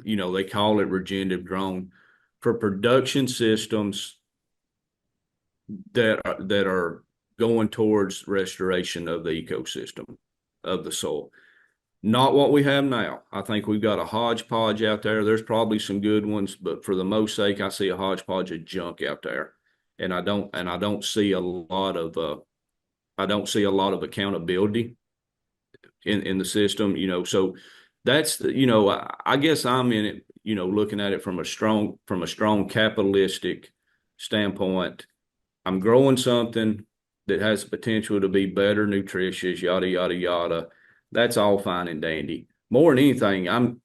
they call it regenerative drone, for production systems that are going towards restoration of the ecosystem of the soil. Not what we have now. I think we've got a hodgepodge out there. There's probably some good ones, but for the most sake, I see a hodgepodge of junk out there, and I don't see a lot of accountability in the system. So that's I guess I'm in it. Looking at it from a strong capitalistic standpoint. I'm growing something that has the potential to be better, nutritious, yada yada yada. That's all fine and dandy. More than anything, I'm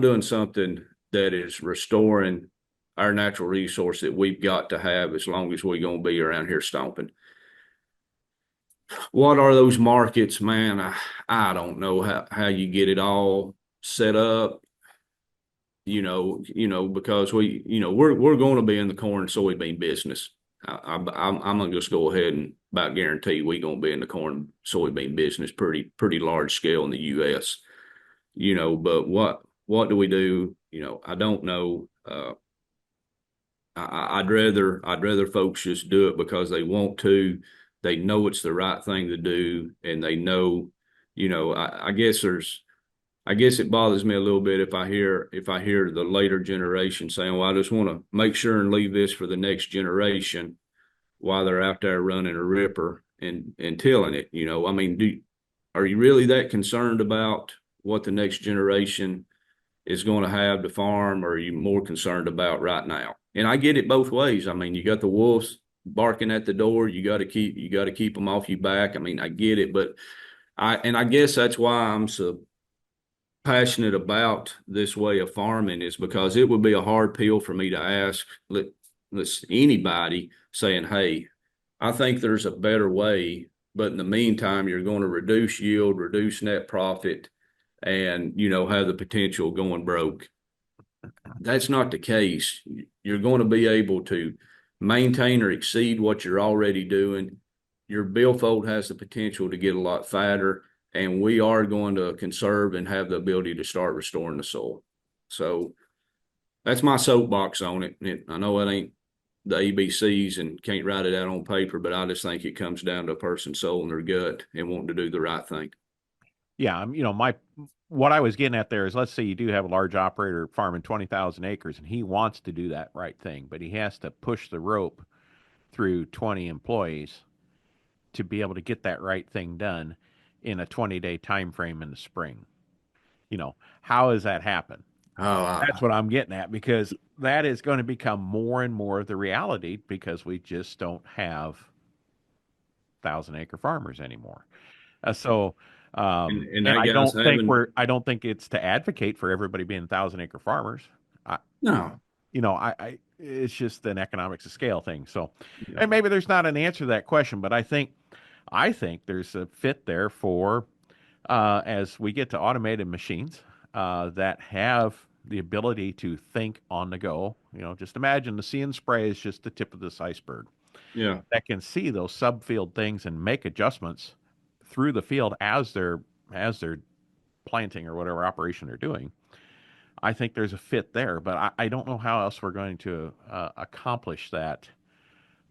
doing something that is restoring our natural resource that we've got to have as long as we're going to be around here stomping. What are those markets, man? I don't know how you get it all set up. Because we're going to be in the corn and soybean business. I'm gonna just go ahead and about guarantee we're gonna be in the corn soybean business pretty large scale in the U.S. But what do we do? I don't know. I'd rather folks just do it because they want to. They know it's the right thing to do, and they know. I guess it bothers me a little bit if I hear the later generation saying, "Well, I just want to make sure and leave this for the next generation," while they're out there running a ripper and tilling it. I mean, are you really that concerned about what the next generation is going to have to farm, or are you more concerned about right now? And I get it both ways. I mean, you got the wolves barking at the door. You got to keep them off your back. I mean, I get it, but I guess that's why I'm so passionate about this way of farming, is because it would be a hard pill for me to ask anybody saying, "Hey, I think there's a better way," but in the meantime, you're going to reduce yield, reduce net profit, and have the potential going broke. That's not the case. You're going to be able to maintain or exceed what you're already doing. Your billfold has the potential to get a lot fatter, and we are going to conserve and have the ability to start restoring the soil. So that's my soapbox on it. I know it ain't the ABCs and can't write it out on paper, but I just think it comes down to a person's soul and their gut and wanting to do the right thing. Yeah, what I was getting at there is, let's say you do have a large operator farming 20,000 acres, and he wants to do that right thing, but he has to push the rope through 20 employees to be able to get that right thing done in a 20-day time frame in the spring. How does that happen? That's what I'm getting at, because that is going to become more and more the reality, because we just don't have 1,000-acre farmers anymore. And I don't think it's to advocate for everybody being 1,000-acre farmers. No. It's just an economics of scale thing. So, and maybe there's not an answer to that question, but I think there's a fit there for as we get to automated machines that have the ability to think on the go. Just imagine the See and Spray is just the tip of this iceberg. Yeah. That can see those subfield things and make adjustments through the field as they're planting or whatever operation they're doing. I think there's a fit there, but I don't know how else we're going to accomplish that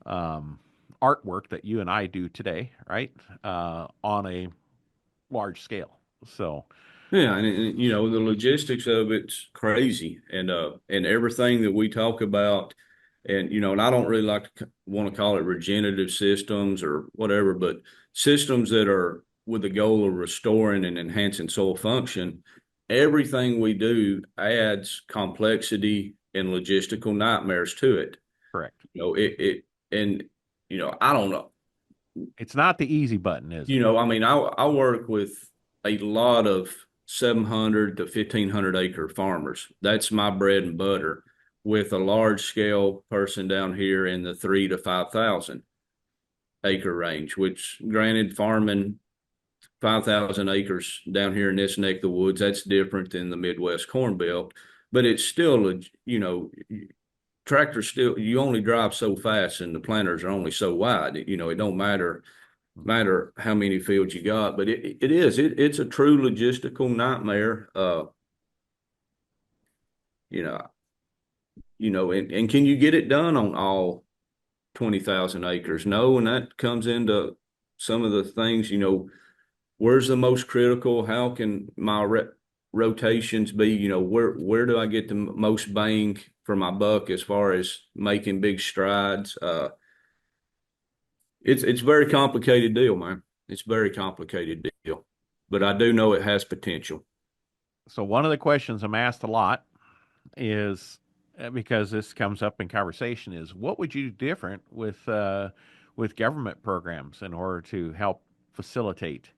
artwork that you and I do today, right? On a large scale. So, yeah, and the logistics of it's crazy, and everything that we talk about, and and I don't really want to call it regenerative systems or whatever, but systems that are with the goal of restoring and enhancing soil function. Everything we do adds complexity and logistical nightmares to it. correct. I don't know. It's not the easy button, is it? I mean, I work with a lot of 700 to 1,500 acre farmers. That's my bread and butter, with a large scale person down here in the 3,000 to 5,000 acre range, which, granted, farming 5,000 acres down here in this neck of the woods, that's different than the Midwest Corn Belt, but it's still, tractors still, you only drive so fast and the planters are only so wide. It don't matter matter how many fields you got. But it's a true logistical nightmare. You know, and can you get it done on all 20,000 acres? No, and that comes into some of the things, where's the most critical? How can my rotations be? Where do I get the most bang for my buck as far as making big strides? It's a very complicated deal, man. It's a very complicated deal, but I do know it has potential. So one of the questions I'm asked a lot is because this comes up in conversation is what would you do different with government programs in order to help facilitate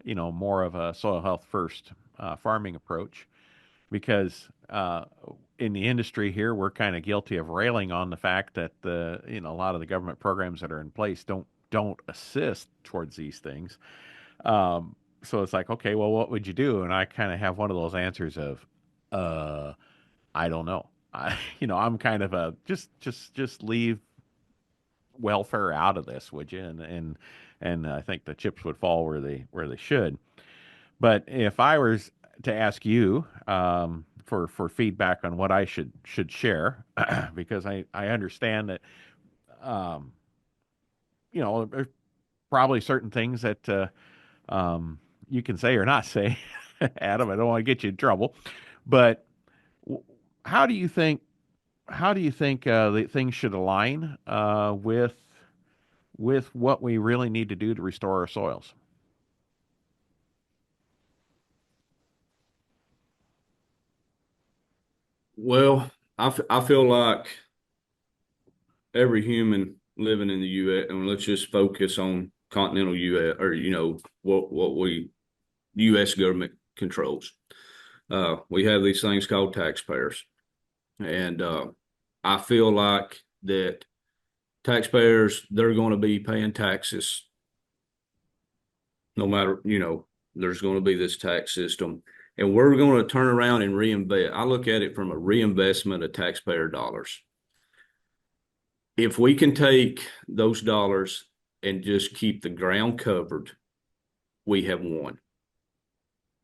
more of a soil health first farming approach because in the industry here we're kind of guilty of railing on the fact that a lot of the government programs that are in place don't assist towards these things. So it's like, okay, well, what would you do? And I kind of have one of those answers of, I don't know. I'm kind of a just leave welfare out of this, would you? And I think the chips would fall where they should. But if I was to ask you for feedback on what I should share, because I understand that there's probably certain things that you can say or not say, Adam. I don't want to get you in trouble, but how do you think that things should align with what we really need to do to restore our soils? Well, I feel like every human living in the U.S., and let's just focus on continental U.S. or, what we U.S. government controls. We have these things called taxpayers. And I feel like that taxpayers, they're going to be paying taxes no matter, there's going to be this tax system. And we're going to turn around and reinvest. I look at it from a reinvestment of taxpayer dollars. If we can take those dollars and just keep the ground covered, we have won.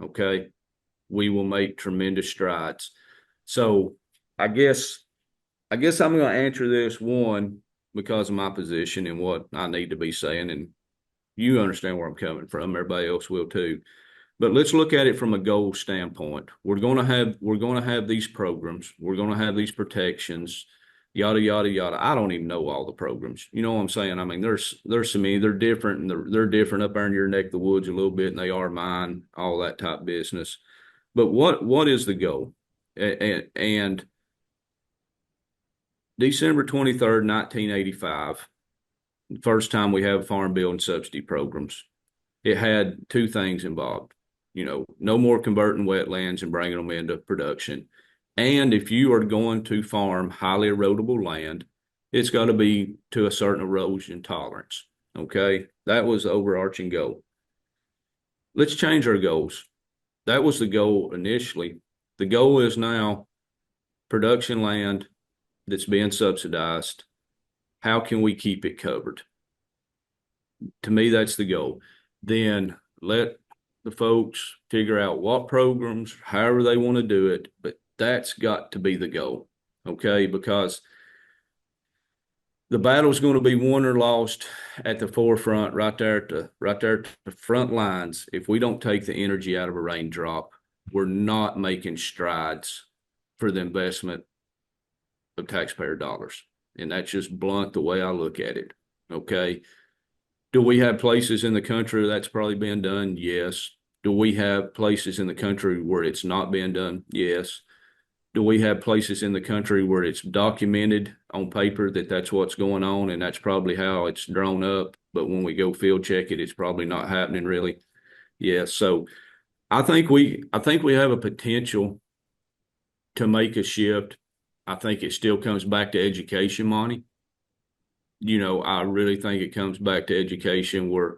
Okay? We will make tremendous strides. So I guess I'm going to answer this one because of my position and what I need to be saying, and you understand where I'm coming from. Everybody else will too. But let's look at it from a goal standpoint. We're going to have these programs. We're going to have these protections, yada yada yada. I don't even know all the programs. You know what I'm saying? I mean, there's so many. They're different, and they're different up there in your neck of the woods a little bit, and they are mine. All that type business. But what is the goal? And December 23rd, 1985, first time we have farm bill and subsidy programs. It had two things involved. No more converting wetlands and bringing them into production. And if you are going to farm highly erodible land, it's got to be to a certain erosion tolerance. Okay? That was the overarching goal. Let's change our goals. That was the goal initially. The goal is now production land that's being subsidized. How can we keep it covered? To me, that's the goal. Then let the folks figure out what programs, however they want to do it, but that's got to be the goal, okay? Because the battle's going to be won or lost at the forefront, right there at the front lines. If we don't take the energy out of a raindrop, we're not making strides for the investment of taxpayer dollars. And that's just blunt the way I look at it. Okay. Do we have places in the country that's probably being done? Yes. Do we have places in the country where it's not being done? Yes. Do we have places in the country where it's documented on paper that that's what's going on and that's probably how it's drawn up? But when we go field check it, it's probably not happening really. Yes. So I think we have a potential to make a shift. I think it still comes back to education, Monty. I really think it comes back to education where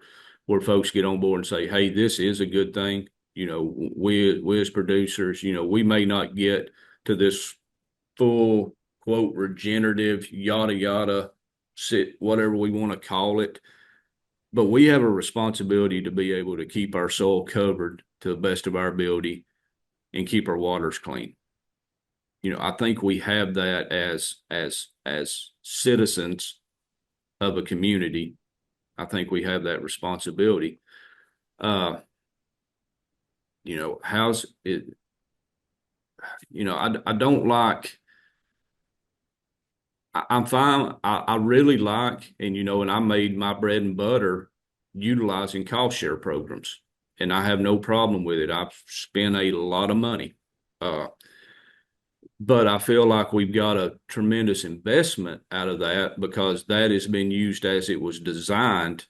folks get on board and say, hey, this is a good thing. We as producers, we may not get to this full quote regenerative, yada, yada, whatever we want to call it. but we have a responsibility to be able to keep our soil covered to the best of our ability and keep our waters clean. I think we have that as citizens of a community. I think we have that responsibility. How's it? I don't like. I'm fine. I really like, and I made my bread and butter utilizing cost share programs, and I have no problem with it. I've spent a lot of money. But I feel like we've got a tremendous investment out of that because that has been used as it was designed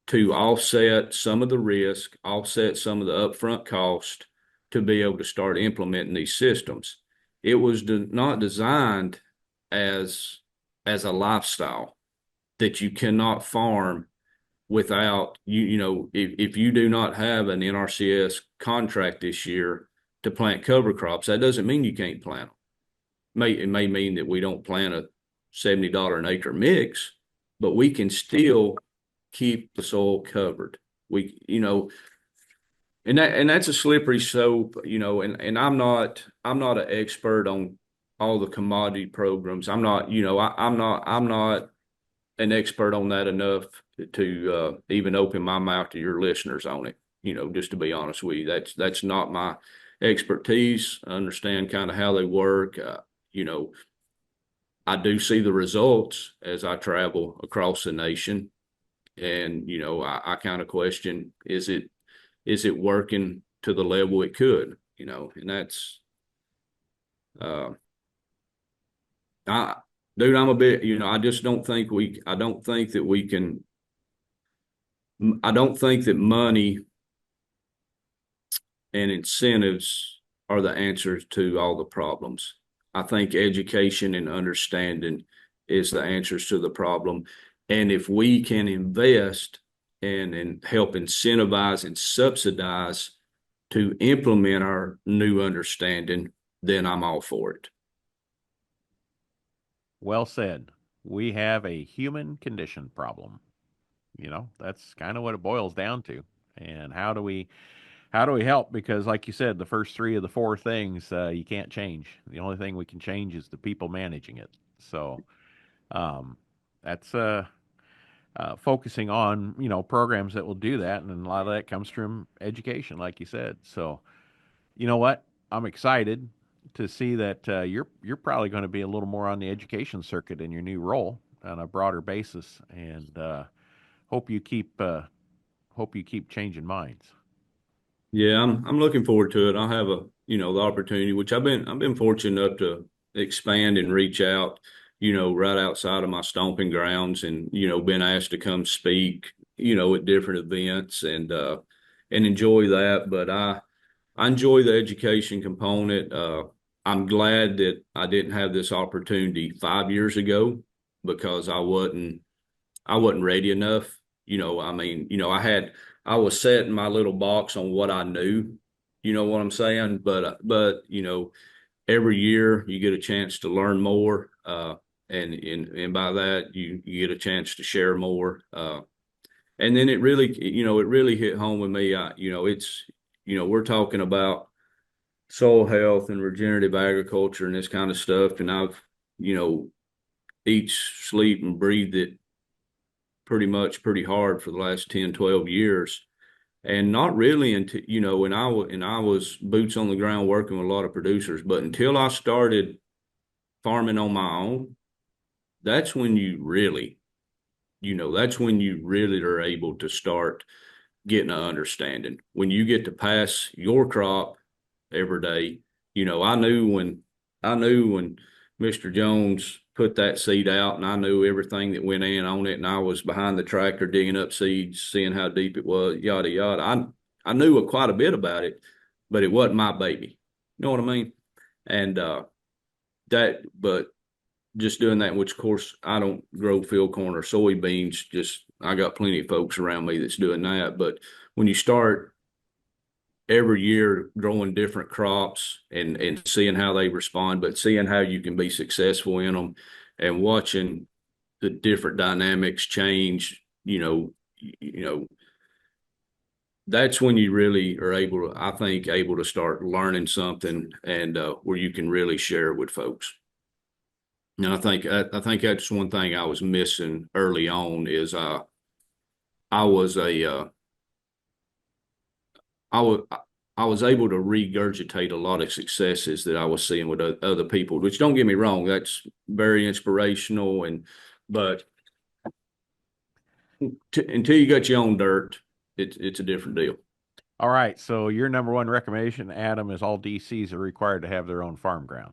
to offset some of the risk, offset some of the upfront cost to be able to start implementing these systems. It was not designed as a lifestyle that you cannot farm without if you do not have an NRCS contract this year to plant cover crops, that doesn't mean you can't plant them. It may mean that we don't plant a $70 an acre mix, but we can still keep the soil covered. And that's a slippery slope, and I'm not an expert on all the commodity programs. I'm not an expert on that enough to even open my mouth to your listeners on it. Just to be honest with you, that's not my expertise. I understand kind of how they work. I do see the results as I travel across the nation, and I kind of question, is it working to the level it could? And that's dude, I'm a bit, I just don't think I don't think that we can, I don't think that money and incentives are the answers to all the problems. I think education and understanding is the answers to the problem. And if we can invest and help incentivize and subsidize to implement our new understanding, then I'm all for it. Well said. We have a human condition problem. That's kind of what it boils down to. And how do we help? Because, like you said, the first three of the four things you can't change. The only thing we can change is the people managing it. So that's focusing on programs that will do that, and a lot of that comes from education, like you said. So you know what? I'm excited to see that you're probably going to be a little more on the education circuit in your new role on a broader basis, and hope you keep changing minds. Yeah, I'm looking forward to it. I'll have the opportunity, which I've been fortunate enough to expand and reach out, right outside of my stomping grounds, and been asked to come speak, at different events, and enjoy that. But I enjoy the education component. I'm glad that I didn't have this opportunity 5 years ago because I wasn't ready enough. I was set in my little box on what I knew, you know what I'm saying? But every year you get a chance to learn more. And by that you get a chance to share more. And then it really hit home with me. We're talking about soil health and regenerative agriculture and this kind of stuff. And I've, eat, sleep, and breathed it pretty hard for the last 10, 12 years. And not really until, when I was boots on the ground working with a lot of producers, but until I started farming on my own, that's when you really are able to start getting an understanding. When you get to pass your crop every day, I knew when Mr. Jones put that seed out, and I knew everything that went in on it, and I was behind the tractor digging up seeds, seeing how deep it was, yada yada. I knew quite a bit about it, but it wasn't my baby. You know what I mean? And but just doing that, which of course I don't grow field corn or soybeans. I got plenty of folks around me that's doing that. But when you start every year growing different crops and seeing how they respond, but seeing how you can be successful in them and watching the different dynamics change, you know, that's when you really are able to, I think, able to start learning something and where you can really share with folks. And I think that's one thing I was missing early on is I was a I was I was able to regurgitate a lot of successes that I was seeing with other people. Which, don't get me wrong, that's very inspirational, but until you got your own dirt, it's a different deal. All right. So your number one recommendation, Adam, is all DCs are required to have their own farm ground.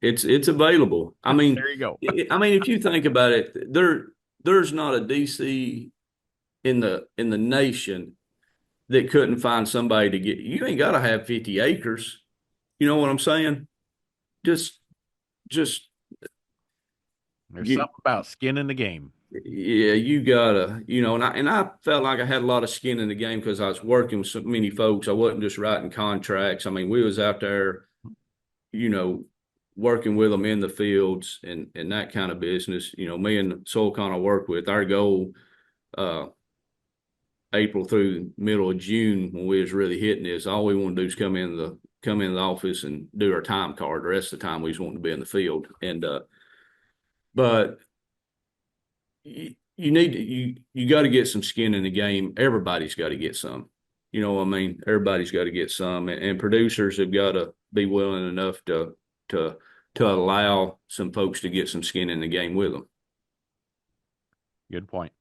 It's available. I mean, There you go. if you think about it, there's not a DC in the nation that couldn't find somebody to get. You ain't got to have 50 acres. You know what I'm saying? Just There's something about skin in the game. yeah, you gotta, and I felt like I had a lot of skin in the game because I was working with so many folks. I wasn't just writing contracts. I mean, we was out there, working with them in the fields and that kind of business. Me and SoilCon I work with, our goal, April through middle of June when we was really hitting this, all we want to do is come in the office and do our time card. The rest of the time we just want to be in the field. And but you got to get some skin in the game. Everybody's got to get some. You know what I mean? Everybody's got to get some, and producers have got to be willing enough to allow some folks to get some skin in the game with them. Good point.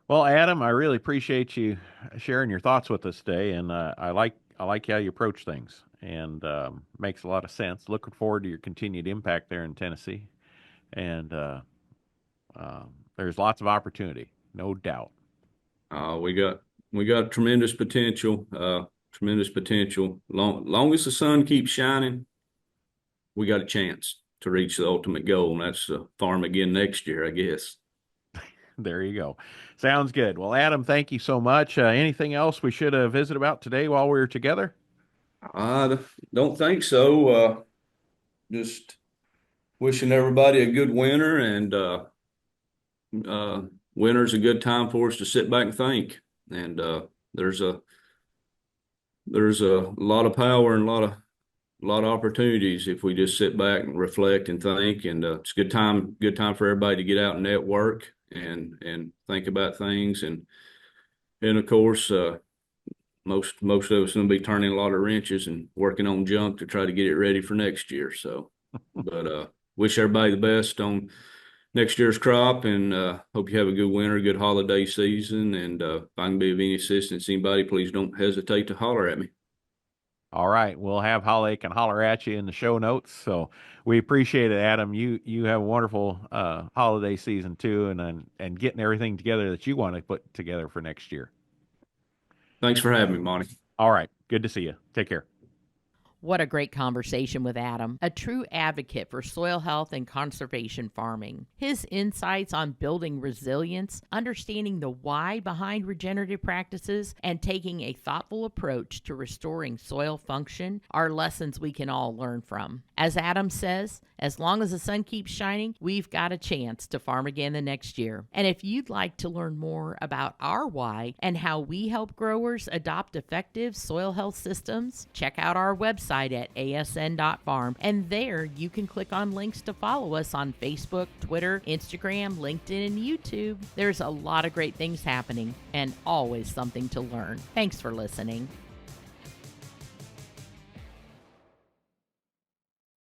Well, Adam, I really appreciate you sharing your thoughts with us today, and I like how you approach things, and makes a lot of sense. Looking forward to your continued impact there in Tennessee, and there's lots of opportunity, no doubt. We got tremendous potential. Long as the sun keeps shining, we got a chance to reach the ultimate goal, and that's farm again next year, I guess. There you go. Sounds good. Well, Adam, thank you so much. Anything else we should have visited about today while we were together? I don't think so. Just wishing everybody a good winter, and winter's a good time for us to sit back and think. And there's a lot of power and a lot of opportunities if we just sit back and reflect and think. And it's a good time for everybody to get out and network and think about things. And of course, most of us going to be turning a lot of wrenches and working on junk to try to get it ready for next year. So, but wish everybody the best on next year's crop, and hope you have a good winter, good holiday season. And if I can be of any assistance to anybody, please don't hesitate to holler at me. All right. We'll have Holly can holler at you in the show notes. So we appreciate it, Adam. You have a wonderful holiday season too, and getting everything together that you want to put together for next year. Thanks for having me, Monty. All right. Good to see you. Take care. What a great conversation with Adam, a true advocate for soil health and conservation farming. His insights on building resilience, understanding the why behind regenerative practices, and taking a thoughtful approach to restoring soil function are lessons we can all learn from. As Adam says, as long as the sun keeps shining, we've got a chance to farm again the next year. And if you'd like to learn more about our why and how we help growers adopt effective soil health systems, check out our website at asn.farm, and there you can click on links to follow us on Facebook, Twitter, Instagram, LinkedIn, and YouTube. There's a lot of great things happening and always something to learn. Thanks for listening.